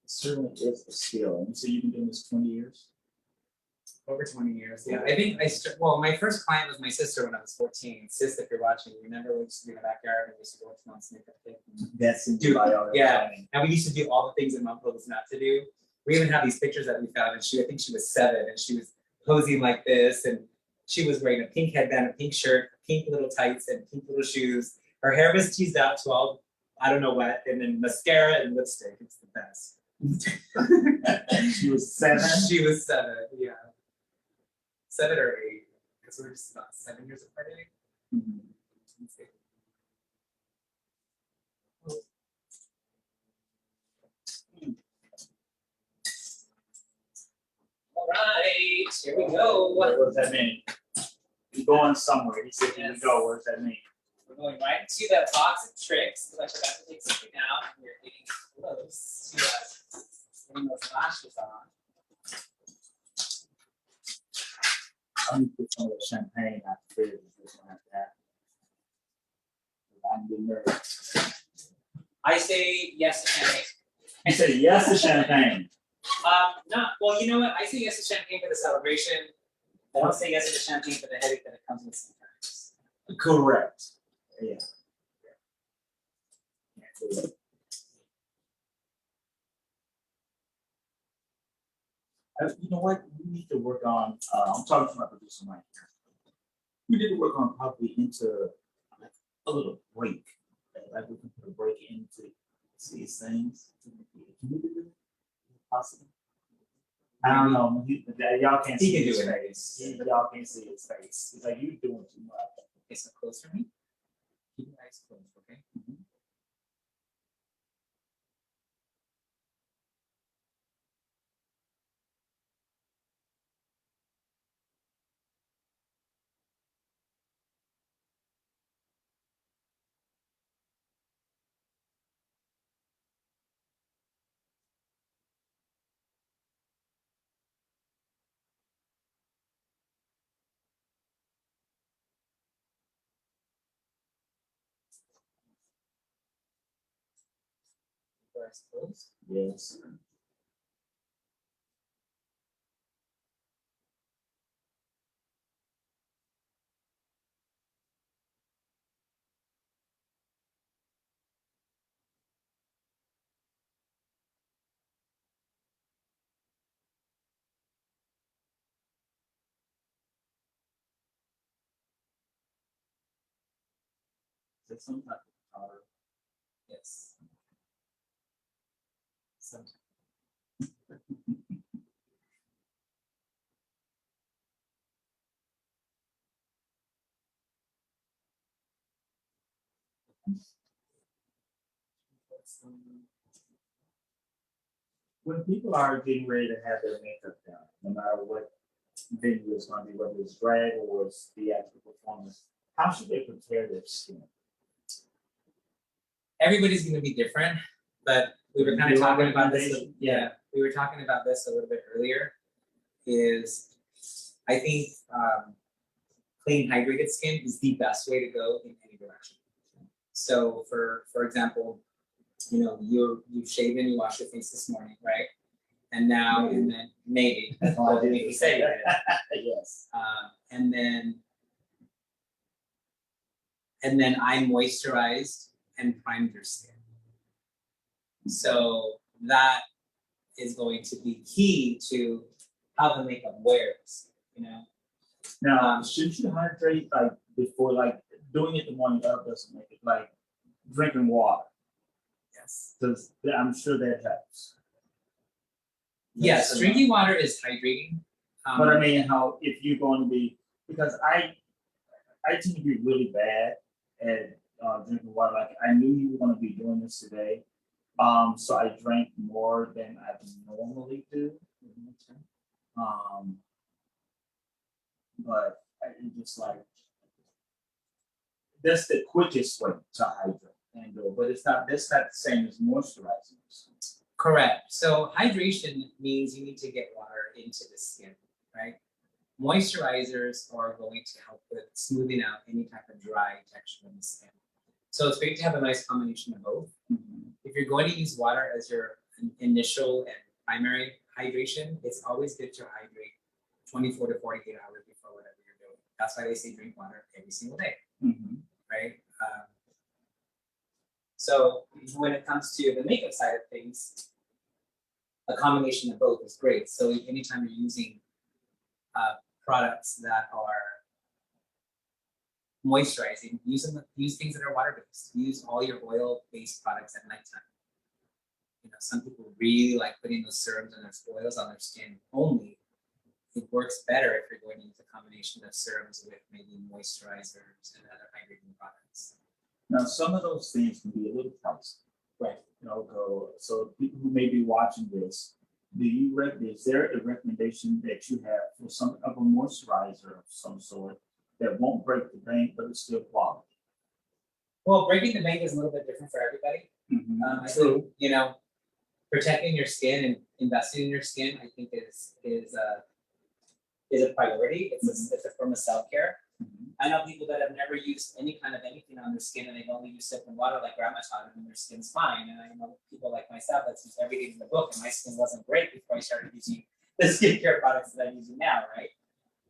certainly is a skill. And so you've been doing this 20 years? Over 20 years. Yeah, I think well, my first client was my sister when I was 14. Sis, if you're watching, remember we used to be in the backyard and we used to go to mom's makeup kit. That's in Dude, Dubai. yeah. And we used to do all the things that mom told us not to do. We even have these pictures that we found, and I think she was 7, and she was posing like this, and she was wearing a pink headband, a pink shirt, pink little tights, and pink little shoes. Her hair was teased out to all, I don't know what, and then mascara and lipstick. It's the best. She was 7? She was 7, yeah. 7 or 8, because we're just about 7 years apart. Mhm. All right, here we go. What does that mean? You're going somewhere. He said, here we Yes. go. What does that mean? We're going right into the box of tricks, because I forgot to take something out, and we're getting close to getting those lashes on. I'm going to put some of the champagne out the fridge. Just gonna have to happen. I'm getting nervous. I say yes to champagne. You said yes to champagne. Well, you know what? I say yes to champagne for the celebration. I don't say yes to the champagne for the headache that it comes with sometimes. Correct. Yeah. You know what? We need to work on. I'm talking to my producer Mike. We need to work on probably into like a little break. Like we can put a break into these things. Can we do that? Possible. I don't know. Y'all can't He see can his do it. face. Y'all can't see his face. It's like you're doing too much. Okay, so close for me. Keep your eyes closed, okay? Keep your eyes closed. Yes. Is that some type of powder? Yes. Sometimes. When people are getting ready to have their makeup done, no matter what venue it's going to be, whether it's drag or it's theatrical performance, how should they prepare their skin? Everybody's going to be different, but we were kind of Your talking about this. recommendation? Yeah, we were talking about this a little bit earlier. Is I think clean, hydrated skin is the best way to go in any direction. So, for example, you know, you've shaven, you washed your face this morning, right? And now, and then maybe That's all I did. maybe say you did. Yes. And then I moisturized and primed your skin. So that is going to be key to how the makeup wears, you know. Now, should you hydrate like before, like doing it the morning of doesn't make it like drinking water? Yes. Because I'm sure that helps. Yes, drinking water is hydrating. But I mean, how if you're going to be, because I tend to be really bad at drinking water. Like I knew you were going to be doing this today, So I drank more than I normally do. But I just like that's the quickest way to hydrate and go, but that's not the same as moisturizing. Correct. So hydration means you need to get water into the skin, right? Moisturizers are going to help with smoothing out any type of dry texture in the skin. So it's great to have a nice combination of both. If you're going to use water as your initial and primary hydration, it's always good to hydrate 24 to 48 hours before whatever you're doing. That's why they say drink water every single day, right? So when it comes to the makeup side of things, a combination of both is great. So anytime you're using products that are moisturizing, use things that are water-based. Use all your oil-based products at nighttime. You know, some people really like putting those serums and those oils on their skin only. It works better if you're going to use a combination of serums with maybe moisturizers and other hydrating products. Now, some of those things can be a little pricey. Right. You know, so people who may be watching this, is there a recommendation that you have for some of a moisturizer of some sort that won't break the bank, but it's still quality? Well, breaking the bank is a little bit different for everybody. I think, you know, protecting your skin and investing in your skin, I think is a priority. It's a form of self-care. I know people that have never used any kind of anything on their skin and they've only used soap and water like grandma taught them and their skin's fine. And I know people like myself that's used everything in the book and my skin wasn't great before I started using the skincare products that I'm using now, right?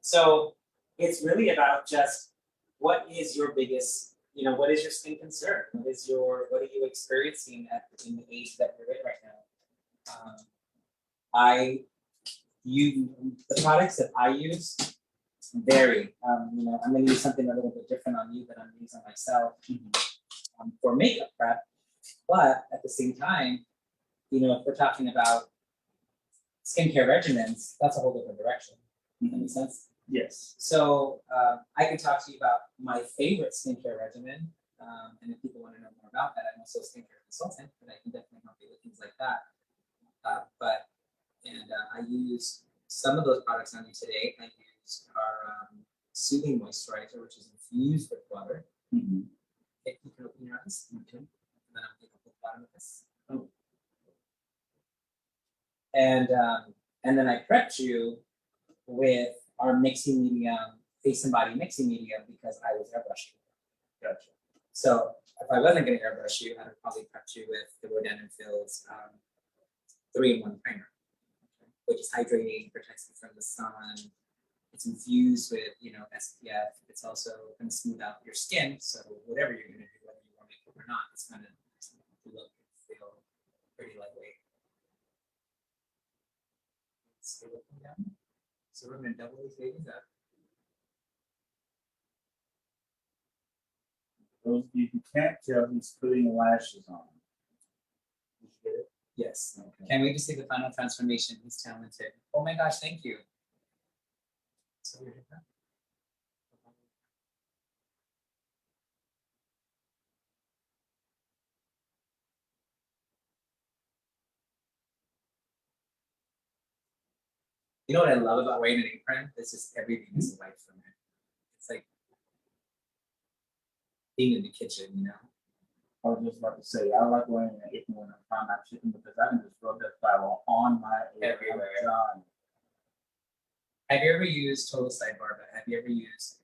So it's really about just what is your biggest, you know, what is your skin concern? What are you experiencing in the age that we're in right now? The products that I use vary. You know, I'm going to use something a little bit different on you than I'm using on myself for makeup prep. But at the same time, you know, if we're talking about skincare regimens, that's a whole different direction. Does that make sense? Yes. So I can talk to you about my favorite skincare regimen. And if people want to know more about that, I'm also a skincare consultant, but I can definitely help you with things like that. I use some of those products on you today. I use our soothing moisturizer, which is infused with water. If you can open your eyes, okay. And then I'm going to put the bottom of this. Oh. And then I prepped you with our mixing medium, face and body mixing medium, because I was airbrushing. Gotcha. So if I wasn't going to airbrush you, I would probably prep you with the Rodan and Phil's 3-in-1 primer, which is hydrating, protects you from the sun. It's infused with, you know, SPF. It's also going to smooth out your skin. So whatever you're going to do, whether you want to make it or not, it's going to look and feel pretty lightweight. Stay looking down. So we're going to double these babies up. Those of you who can't tell, he's putting lashes on. Did you get it? Yes. Okay. Can we just see the final transformation? He's talented. Oh my gosh, thank you. So weird. You know what I love about wearing an apron? It's just everything is white from it. It's like being in the kitchen, you know? I was just about to say, I like wearing an apron when I'm frying my chicken because I can just rub that flour on my Everywhere. apron. Have you ever used, total sidebar, but have you ever used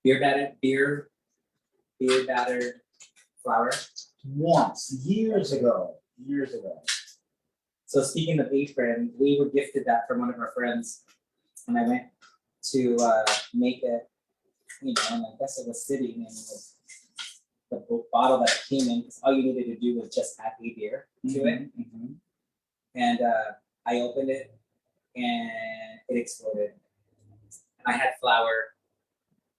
beer battered flour? Once, years ago. So speaking of apron, we were gifted that from one of our friends, and I went to make it, you know, and I guess it was sitting in the bottle that it came in, because all you needed to do was just add a beer to it. And I opened it, and it exploded. And I had flour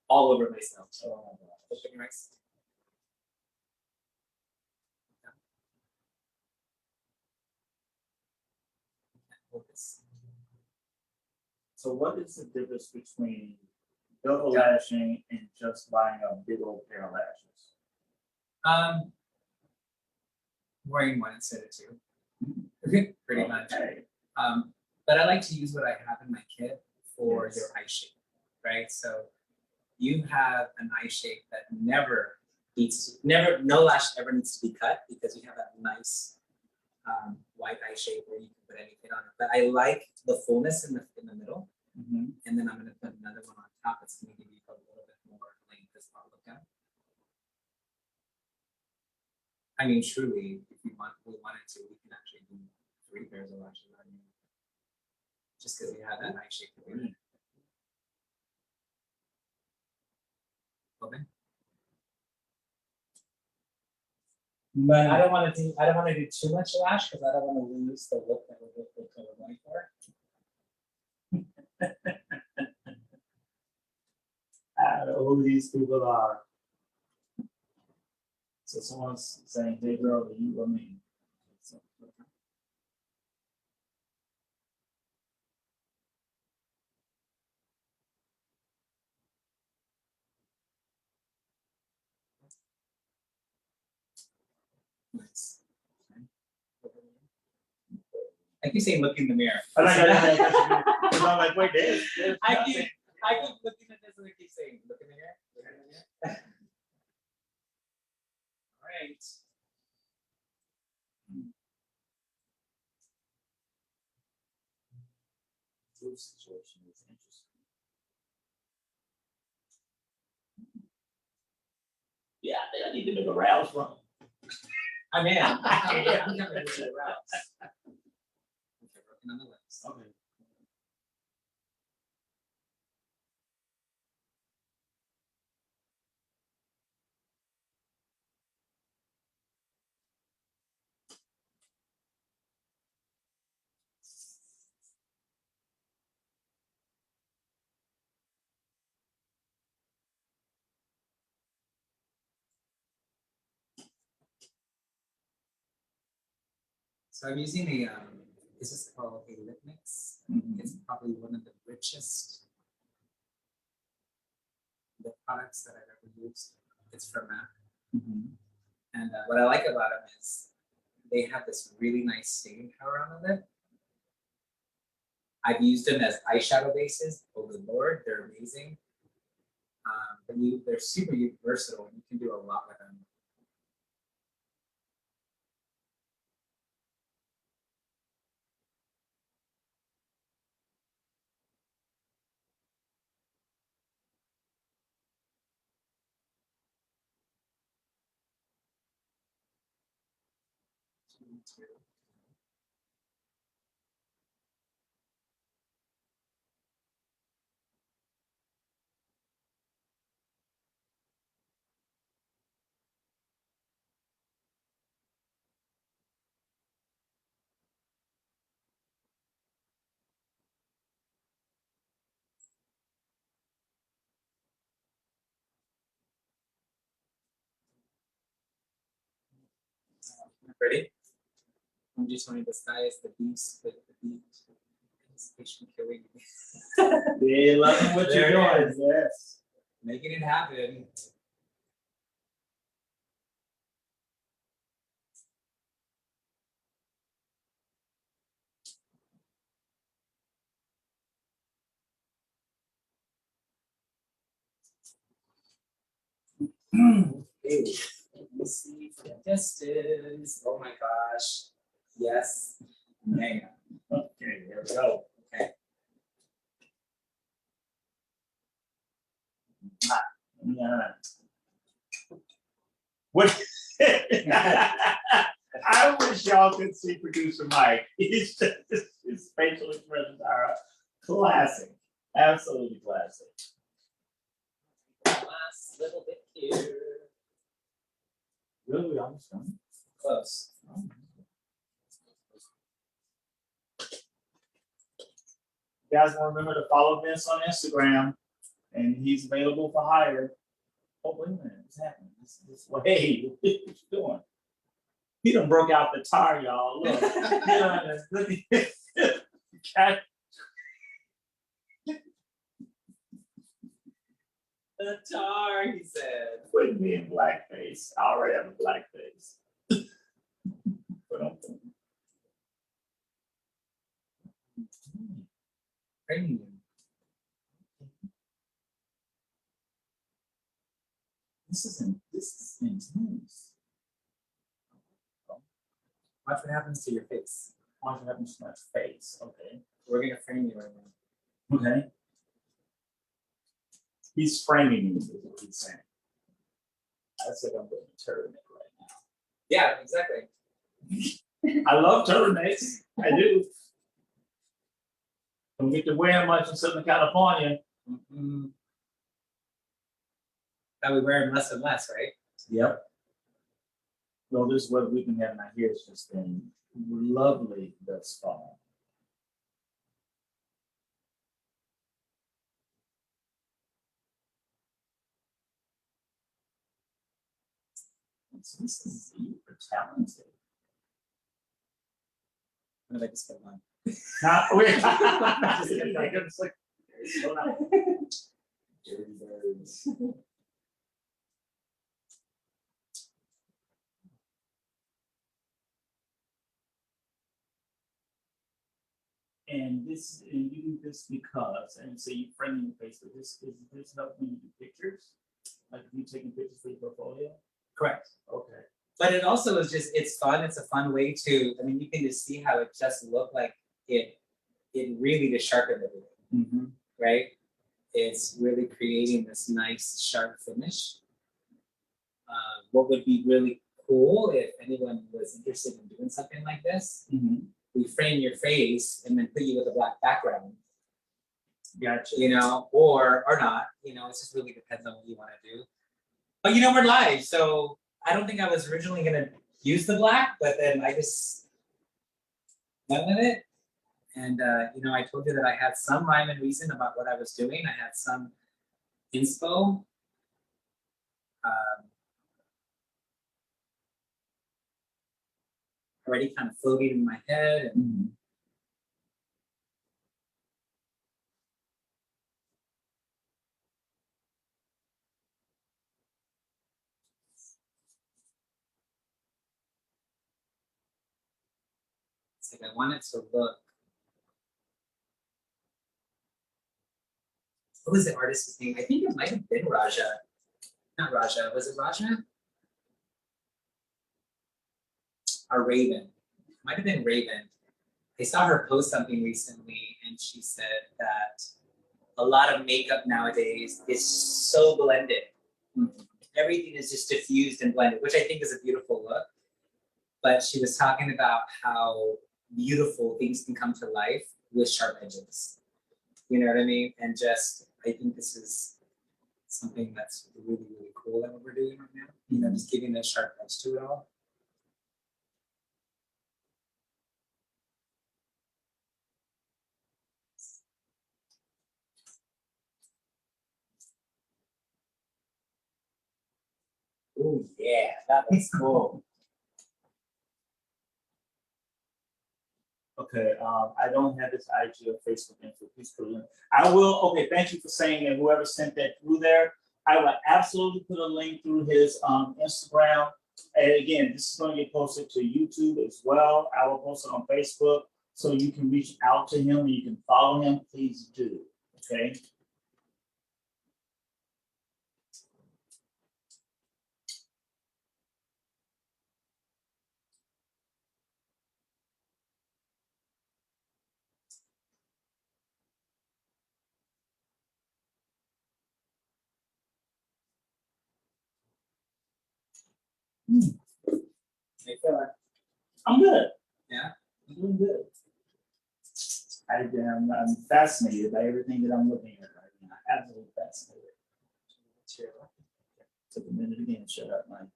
all over myself. Oh my God. Open your eyes. So what is the difference between double lashing and just buying a big old pair of lashes? wearing one instead of two. Pretty much. Okay. But I like to use what I have in my kit for your eye shape, right? So you have an eye shape that no lash ever needs to be cut because you have that nice white eye shape where you can put anything on it. But I like the fullness in the middle. And then I'm going to put another one on top that's going to give you a little bit more length as well. Look at. I mean, truly, if we wanted to, we can actually do 3 pairs of lashes on you. Just because we have that eye shape. Okay. But I don't want to do too much lash because I don't want to lose the look that we're going for. I don't know who these people are. So someone's saying, hey girl, are you or me? So, Nice. I keep saying look in the mirror. I'm like, wait, there's I keep looking at this and I keep saying look in the mirror. Look in the mirror. All right. This situation is interesting. Yeah, I think I need to make a rouse from. I'm in. I'm coming Yeah. to the routes. Okay, working on the lips. Okay. So I'm using a this is called a lip mix. It's probably one of the richest lip products that I've ever used. It's from MAC. And what I like about them is they have this really nice staying power on the lip. I've used them as eyeshadow bases. Oh good lord, they're amazing. But they're super versatile. You can do a lot with them. Ready? I'm just want to disguise the beast with the beat. Anticipation killing me. They love what you're There it doing. Yes. Making it happen. Okay. Let me see for the distance. Oh my gosh. Yes. Man. Okay, here we go. Okay. Yeah. What? I wish y'all could see producer Mike. His facial expressions are classic, absolutely classic. Last little bit here. Really, almost done. Close. You guys want to remember to follow Vince on Instagram, and he's available for hire. Oh, wait a minute, what's happening? This way, what you doing? He done broke out the tar, y'all. Look, look at this. Okay. The tar, he said. Put me in blackface. I already have a blackface. Framing. This is intense. Watch what happens to your face. Watch what happens to my face. Okay. We're gonna frame you right now. Okay. He's framing me, is what he's saying. I said I'm going to terminate right now. Yeah, exactly. I love turtlenecks. I do. Don't get to wear much in Southern California. Mm-hmm. That we wear them less and less, right? Yep. Well, this weather we've been having out here has just been lovely thus far. This is super talented. I'm gonna make this one. Not weird. It's like, so nice. Dirty birds. And you do this because, and so you frame your face, but this helping you do pictures? Like if you taking pictures for your portfolio? Correct. Okay. But it also is just, it's fun. It's a fun way to, I mean, you can just see how it just looked like it really just sharpened everything, right? It's really creating this nice sharp finish. What would be really cool if anyone was interested in doing something like this, we frame your face and then put you with a black background. Gotcha. You know, or not, you know, it just really depends on what you want to do. But you know, we're live, so I don't think I was originally gonna use the black, but then I just went with it. And you know, I told you that I had some rhyme and reason about what I was doing. I had some inspo. Already kind of floating in my head. And it's like I want it to look. What was the artist's name? I think it might have been Raja. Not Raja. Was it Raja? Or Raven. It might have been Raven. I saw her post something recently, and she said that a lot of makeup nowadays is so blended. Everything is just diffused and blended, which I think is a beautiful look. But she was talking about how beautiful things can come to life with sharp edges. You know what I mean? And just, I think this is something that's really, really cool that we're doing right now. You know, just giving a sharp edge to it all. Oh yeah, that was cool. Okay, I don't have this IG or Facebook info. Please put it in. I will. Okay, thank you for saying that. Whoever sent that through there, I will absolutely put a link through his Instagram. And again, this is going to get posted to YouTube as well. I will post it on Facebook so you can reach out to him and you can follow him. Please do. Okay. I feel like, I'm good. yeah, I'm doing good. I'm fascinated by everything that I'm looking at right now. Absolutely fascinated. Took a minute again. Shut up, Mike.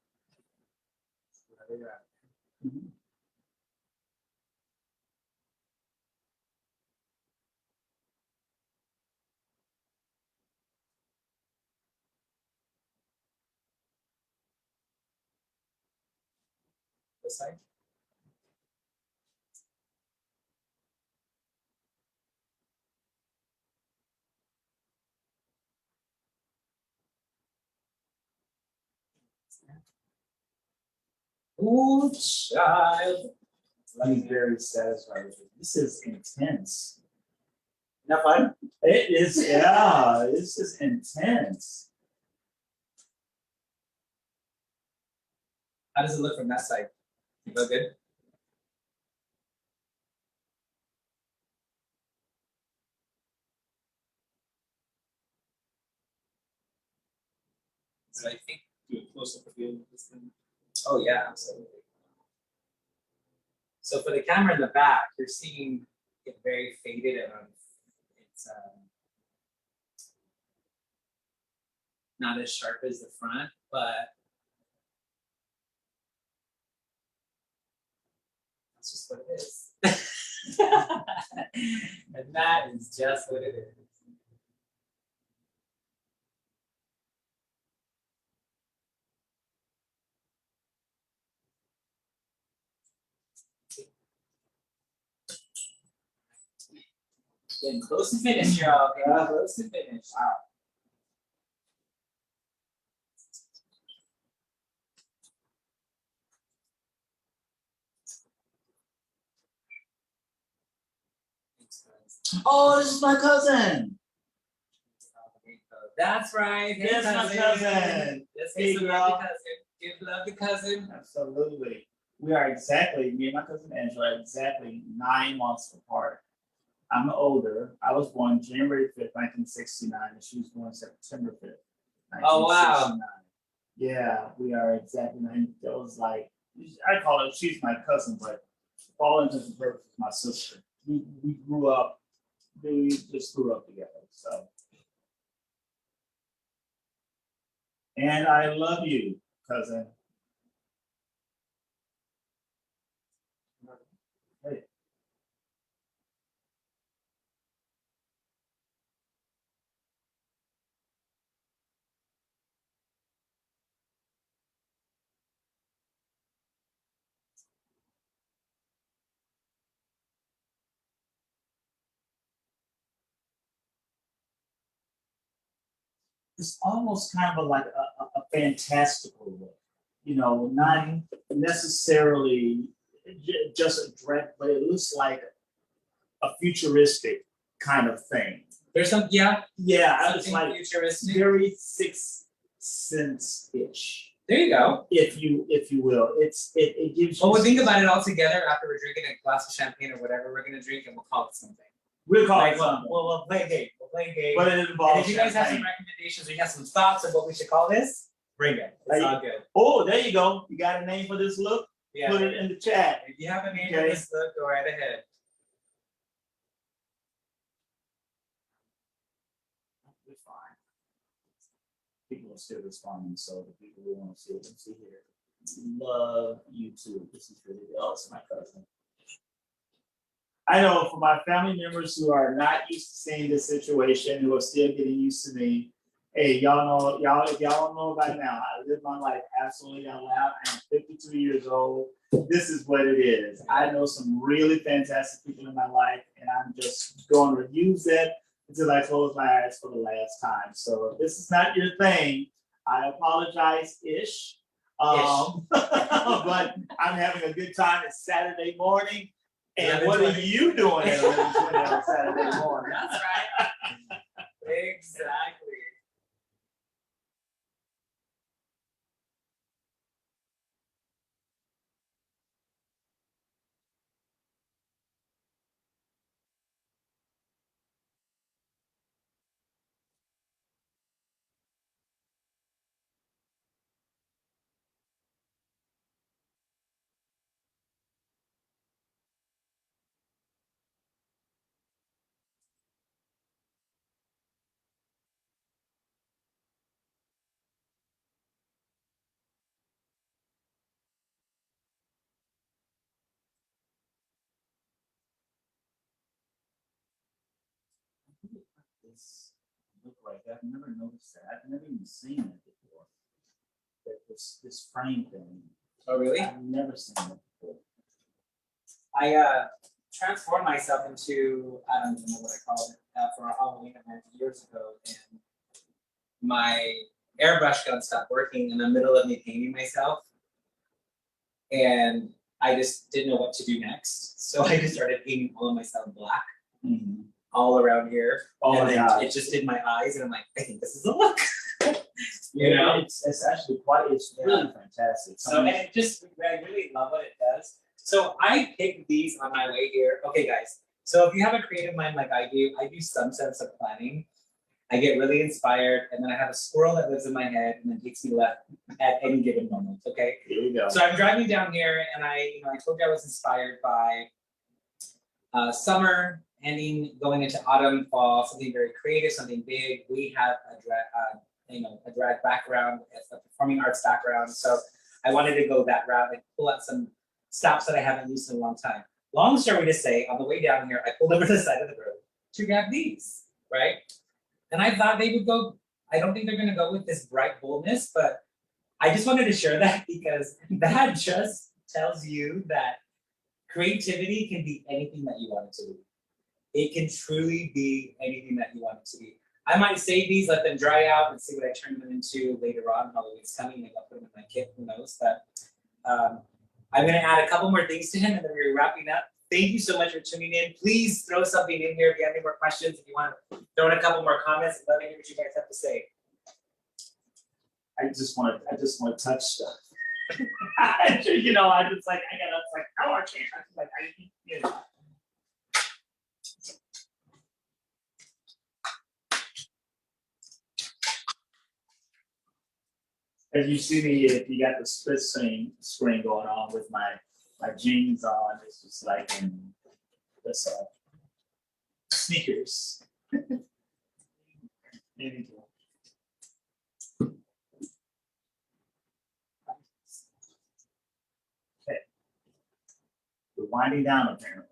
this side. Oh, child. I'm very satisfied with it. This is intense. Not fun? It is, yeah, it's just intense. How does it look from that side? You feel good? So I think do a close-up of this thing. Oh yeah, absolutely. So for the camera in the back, you're seeing it very faded and it's not as sharp as the front, but that's just what it is. And that is just what it is. Getting close to finish, y'all. Getting close to finish. Wow. Oh, this is my cousin. That's right. Hey, That's my cousin. Let's Hey, give some love to cousin. Give love to cousin. Absolutely. We are exactly, me and my cousin Angela, are exactly 9 months apart. I'm older. I was born January 5th, 1969, and she was born September 5th, 1969. Oh, wow. Yeah, we are exactly 9. It was like, I call it, she's my cousin, but for all intents and purposes, my sister. We grew up, we just grew up together, so. And I love you, cousin. Hey. It's almost kind of like a fantastical look, you know, not necessarily just a dread, but it looks like a futuristic kind of thing. There's some, yeah. Yeah, it's like futuristic. very Sixth Sense-ish. There you go. If you will, it gives you. Well, we'll think about it all together after we're drinking a glass of champagne or whatever we're gonna drink, and we'll call it something. We'll call Like, it something. we'll play a game. We'll play a game. But it And involves if you guys have some champagne. recommendations or you have some thoughts of what we should call this, bring it. It's all good. Oh, there you go. You got a name for this look? Yeah. Put it in the chat. If you have a name for Okay. this look, go right ahead. We're fine. People are still responding, so the people who want to see it can see here. Love you too. This is really awesome, my cousin. I know for my family members who are not used to seeing this situation, who are still getting used to me, hey, y'all know, if y'all don't know by now, I live my life absolutely out loud. I'm 52 years old. This is what it is. I know some really fantastic people in my life, and I'm just going to use that until I close my eyes for the last time. So if this is not your thing, I apologize-ish. But I'm having a good time. It's Saturday morning. And what are you doing at 11:20 on Saturday morning? That's right. Exactly. This look like that. I've never noticed that. I've never even seen it before. That this frame thing. Oh, really? I've never seen it before. I transformed myself into, I don't even know what I called it, for a Halloween event years ago, and my airbrush gun stopped working in the middle of me painting myself, and I just didn't know what to do next, so I just started painting all of myself black. Mm-hmm. all around here. Oh and my then God. it just did my eyes, and I'm like, I think this is a look. You know, it's actually quite, it's really fantastic. So, and it just, I really love what it does. So I picked these on my way here. Okay, guys. So if you have a creative mind like I do some sense of planning. I get really inspired, and then I have a squirrel that lives in my head and then takes me left at any given moment. Okay. Here we go. So I'm driving down here, and I told you I was inspired by summer ending, going into autumn, fall, something very creative, something big. We have a drag background, a performing arts background. So I wanted to go that route and pull out some stops that I haven't used in a long time. Long story to say, on the way down here, I pulled over to the side of the road to grab these, right? And I thought they would go, I don't think they're gonna go with this bright boldness, but I just wanted to share that because that just tells you that creativity can be anything that you want it to be. It can truly be anything that you want it to be. I might save these, let them dry out, and see what I turn them into later on. Halloween's coming, maybe I'll put them in my kit, who knows? But I'm gonna add a couple more things to him, and then we're wrapping up. Thank you so much for tuning in. Please throw something in here if you have any more questions, if you want to throw in a couple more comments, let me hear what you guys have to say. I just want to touch stuff. You know, I just like, no, I can't. I just like, you know. As you see me, if you got the split screen going on with my jeans on, it's just like in this sneakers. Maybe. Okay. We're winding down apparently.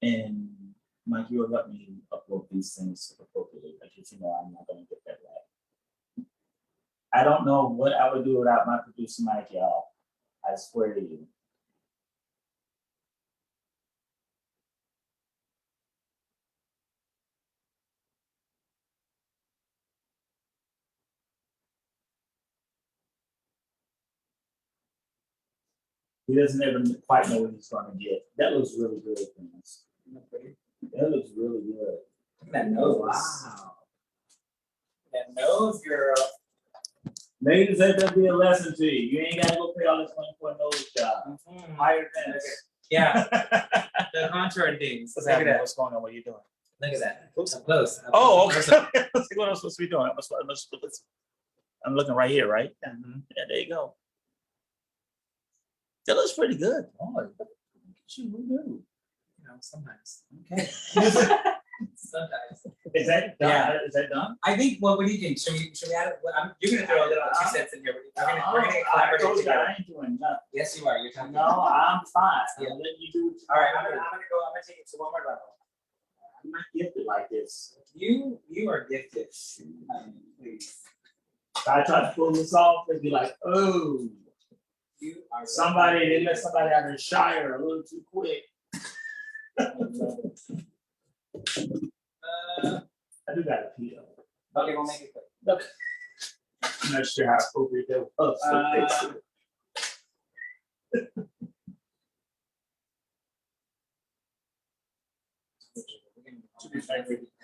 And Mike, you'll let me upload these things appropriately, because you know I'm not going to get that right. I don't know what I would do without my producer Mike, y'all. I swear to you. He doesn't ever quite know what he's going to get. That looks really good, friends. That looks really good. That nose. Wow. That nose, girl. Ladies, let that be a lesson to you. You ain't got to go pay all this money for a nose job. Higher than this. Yeah. The contour and things. What's Look at happening? that. What's going on? What are you doing? Look at that. Oops, up close. Up Oh, close. okay. Let's see what I'm supposed to be doing. I'm looking right here, right? Mhm. Yeah, there you go. That looks pretty good. Oh, look at you, who knew? Sometimes. Okay. Sometimes. Is that done? Yeah. Is that done? I think, well, what do you think? Should we add it? You're going to throw a little 2 cents in here. We're going to I collaborate told you together. I ain't doing nothing. Yes, you are. You're talking. No, I'm fine. Yeah. I'm letting you do. All right, I'm gonna take it to one more level. I'm not gifted like this. You are gifted. Please. If I try to pull this off, they'd be like, oh, You are they let somebody out of the Shire a little too quick. I do got a pee though. Okay, we'll make it quick. Look. I'm not sure how appropriate that was.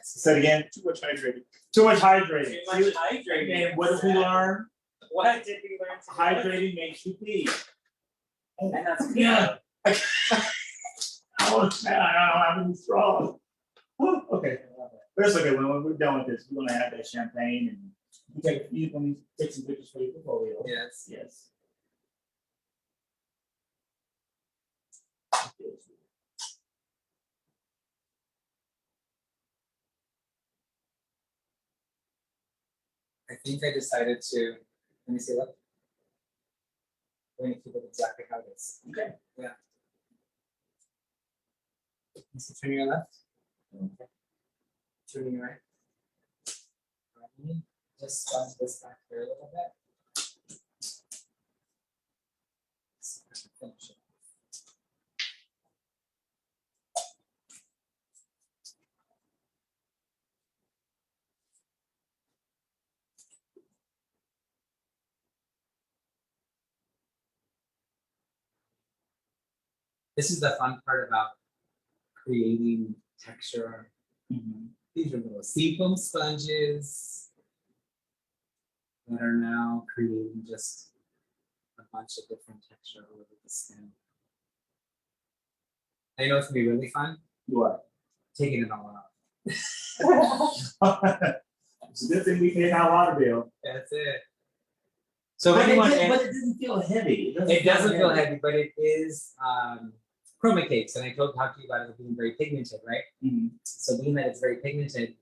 Say it again. Too much hydrated. Too much hydrating. Too much hydrating. And what did we learn? What did we learn today? Hydrating makes you pee. And that's Yeah. I don't have any straws. Okay. But it's okay. When we're done with this, we're gonna have that champagne and you can take some pictures for your portfolio. Yes. Yes. I think I decided to, let me see, look. We're gonna keep it exactly how it is. Okay. Yeah. So turn your left. Okay. Turn your right. Right. Just sponge this back here a little bit. Finish it. This is the fun part about creating texture. These are little seafoam sponges that are now creating just a bunch of different texture all over the skin. I know it's gonna be really fun. What? Taking it all off. It's a good thing we paid our water bill. That's it. So But anyone, it doesn't feel heavy. it doesn't feel heavy, but it is chroma cakes, and I talked to you about it being very pigmented, right? So being that it's very pigmented,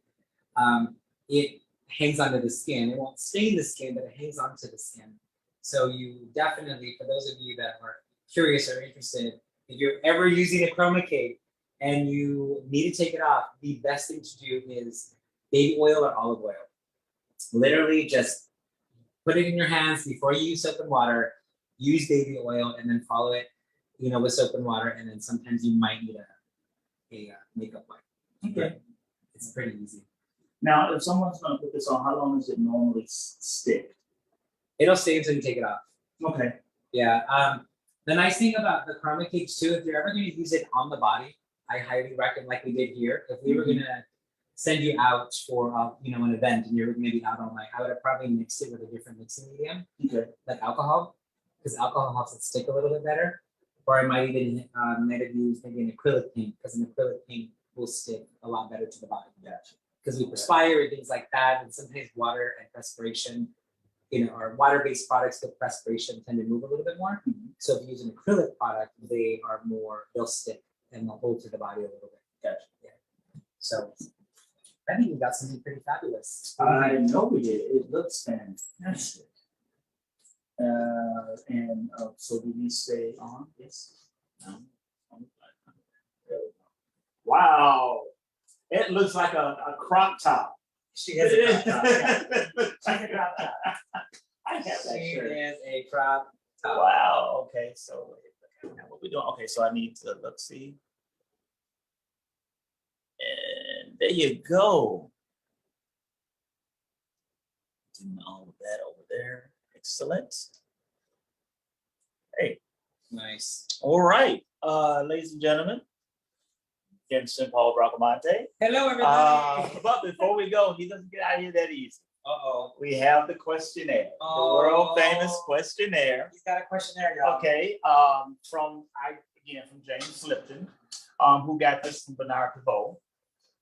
it hangs onto the skin. It won't stain the skin, but it hangs onto the skin. So you definitely, for those of you that are curious or interested, if you're ever using a chroma cake and you need to take it off, the best thing to do is baby oil or olive oil. Literally just put it in your hands before you use soap and water, use baby oil, and then follow it, with soap and water, and then sometimes you might need a makeup wipe. Okay. It's pretty easy. Now, if someone's going to put this on, how long does it normally stick? It'll stay until you take it off. Okay. Yeah. The nice thing about the chroma cakes too, if you're ever going to use it on the body, I highly recommend, like we did here, if we were going to send you out for an event and you're going to be out all night, I would have probably mixed it with a different mixing medium, like alcohol, because alcohol helps it stick a little bit better. Or I might even have used maybe an acrylic paint, because an acrylic paint will stick a lot better to the body. Because we perspire and things like that, and sometimes water and perspiration, our water-based products with perspiration tend to move a little bit more. So if you use an acrylic product, they'll stick and they'll hold to the body a little bit. Gotcha. Yeah. So I think we got something pretty fabulous. I know we did. It looks fantastic. So do we stay on? Yes. No. Wow. It looks like a crop top. She has a crop top. I have that She shirt. is a crop top. Wow. Okay. So what we doing? Okay. So I need to let's see. And there you go. Doing all of that over there. Excellent. Hey. Nice. All right. Ladies and gentlemen. Vincent Paul Bracamonte. Hello, everybody. But before we go, he doesn't get out of here that easy. Uh-oh. We have the questionnaire, the world famous questionnaire. He's got a questionnaire, y'all. Okay. From James Lipton, who got this from Bernard Pivot.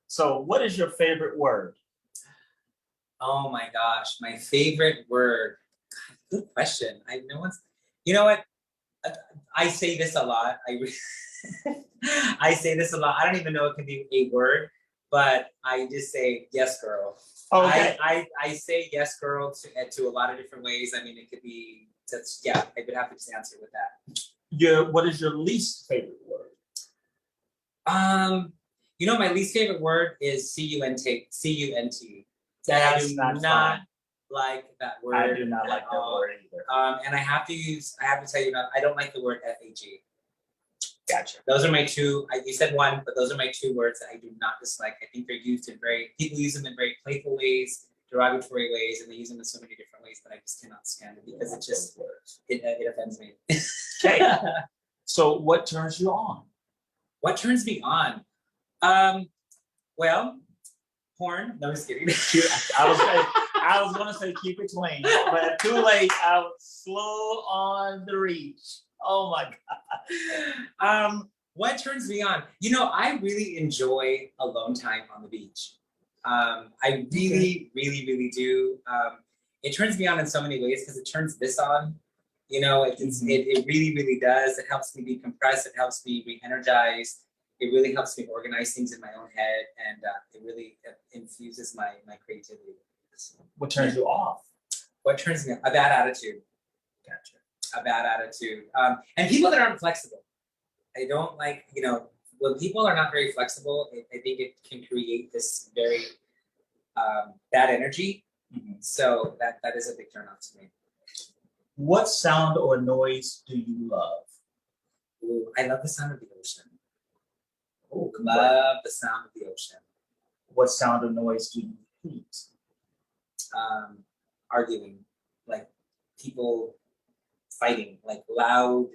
So, what is your favorite word? Oh my gosh, my favorite word. God, good question. You know what? I say this a lot. I say this a lot. I don't even know it can be a word, but I just say yes, girl. Okay. I say yes, girl to a lot of different ways. I mean, it could be I would have to just answer with that. What is your least favorite word? My least favorite word is C-U-N-T. That is not like that word. I do not like that word either. And I have to tell you, I don't like the word F-A-G. Gotcha. Those are my two, you said one, but those are my two words that I do not dislike. I think they're used people use them in very playful ways, derogatory ways, and they use them in so many different ways that I just cannot stand it because it offends me. Okay. So what turns you on? What turns me on? Well, porn. No, I'm just kidding. I was gonna say keep it clean, but too late. I was slow on the reach. Oh my God. What turns me on? I really enjoy alone time on the beach. I really, really, really do. It turns me on in so many ways because it turns this on. You know, it really, really does. It helps me decompress. It helps me re-energize. It really helps me organize things in my own head, and it really infuses my creativity. What turns you off? What turns me off? A bad attitude. Gotcha. A bad attitude. And people that aren't flexible. I don't like, you know, when people are not very flexible, I think it can create this very bad energy. So that is a big turn off to me. What sound or noise do you love? Ooh, I love the sound of the ocean. Oh, Love the sound of the ocean. What sound or noise do you hate? Arguing, like people fighting, like loud.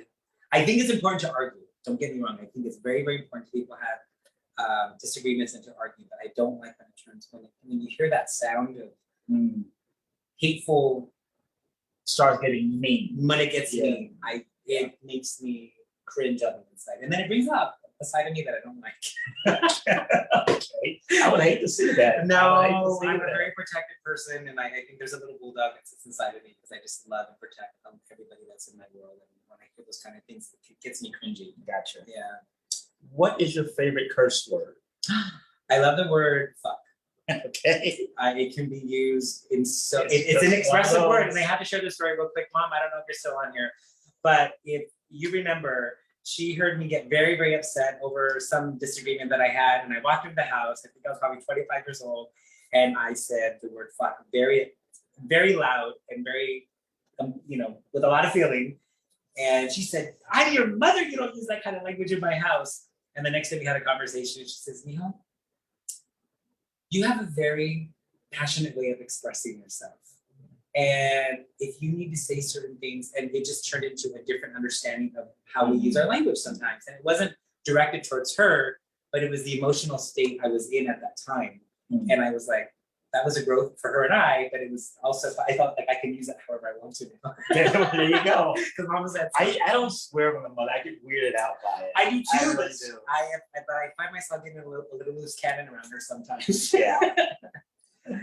I think it's important to argue. Don't get me wrong. I think it's very, very important people have disagreements and to argue, but I don't like when it turns when you hear that sound of hateful. Starts getting mean. When it gets mean, it makes me cringe on the inside, and then it brings up a side of me that I don't like. Okay. I would hate to see that. No, I'm a very protected person, and I think there's a little bulldog that sits inside of me because I just love and protect everybody that's in my world. And when I hear those kind of things, it gets me cringy. Gotcha. Yeah. What is your favorite curse word? I love the word fuck. Okay. It can be used in it's an expressive word, and I have to share this story real quick, Mom. I don't know if you're still on here, but if you remember, she heard me get very, very upset over some disagreement that I had, and I walked into the house. I think I was probably 25 years old, and I said the word fuck very, very loud and very, you know, with a lot of feeling. And she said, "I'm your mother. You don't use that kind of language in my house." And the next day we had a conversation, and she says, "Mijo, you have a very passionate way of expressing yourself. And if you need to say certain things," and it just turned into a different understanding of how we use our language sometimes. And it wasn't directed towards her, but it was the emotional state I was in at that time. And I was like, that was a growth for her and I, but it was also, I felt like I can use it however I want to. There you go. Because Mom was that. I don't swear with my mother. I get weirded out by it. I do too. I really but do. but I find myself getting a little loose cannon around her sometimes. Yeah.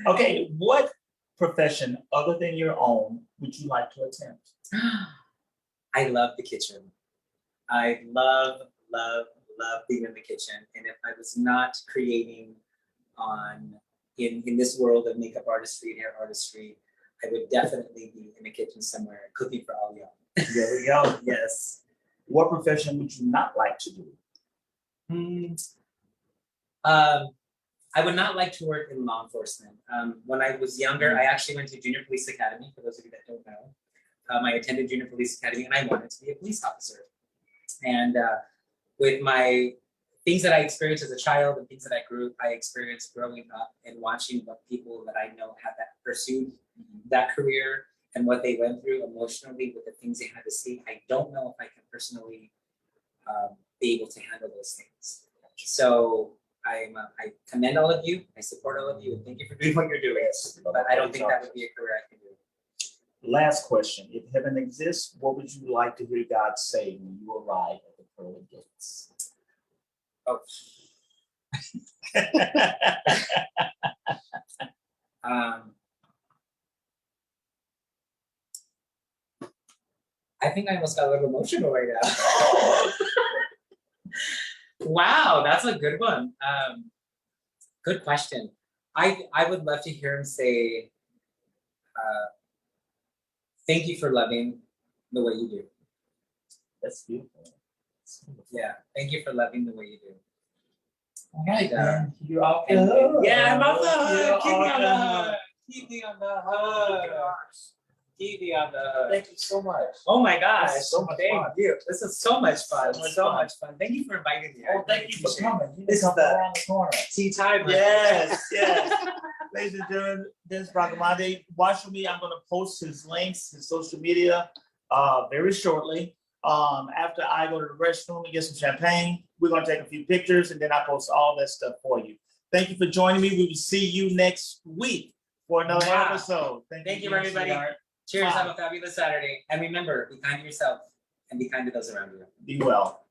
Okay, what profession other than your own would you like to attempt? I love the kitchen. I love being in the kitchen. And if I was not creating in this world of makeup artistry and hair artistry, I would definitely be in the kitchen somewhere cooking for all y'all. There we go. Yes. What profession would you not like to do? I would not like to work in law enforcement. When I was younger, I actually went to Junior Police Academy, for those of you that don't know. I attended Junior Police Academy, and I wanted to be a police officer. And with my things that I experienced as a child and things that I experienced growing up and watching what people that I know have that pursued that career and what they went through emotionally with the things they had to see, I don't know if I can personally be able to handle those things. So I commend all of you, I support all of you, and thank you for doing what you're doing. But I don't think that would be a career I can do. Last question. If heaven exists, what would you like to hear God say when you arrive at the pearly gates? Oh. I think I almost got a little emotional right now. Wow, that's a good one. Good question. I would love to hear him say, thank you for loving the way you do. That's beautiful. Yeah, thank you for loving the way you do. All right, then. You're off And, the hook. yeah, I'm off the hook. Keep me You're on the off hook. Keep me on the hook. Keep me on the hook. Thank you so much. Oh my gosh. This is so much Thank fun. you. This is so much fun. So much fun. Thank you for inviting me. Oh, thank you for coming. You This can is come around the corner. tea time. Yes, yes. Ladies and gentlemen, Vincent Bracamonte, watch with me. I'm going to post his links, his social media, very shortly. After I go to the restroom and get some champagne, we're going to take a few pictures, and then I post all that stuff for you. Thank you for joining me. We will see you next week for another episode. Thank you, everybody. Sweetheart. Cheers. Have a fabulous Saturday. And remember, be kind to yourself and be kind to those around you. Be well.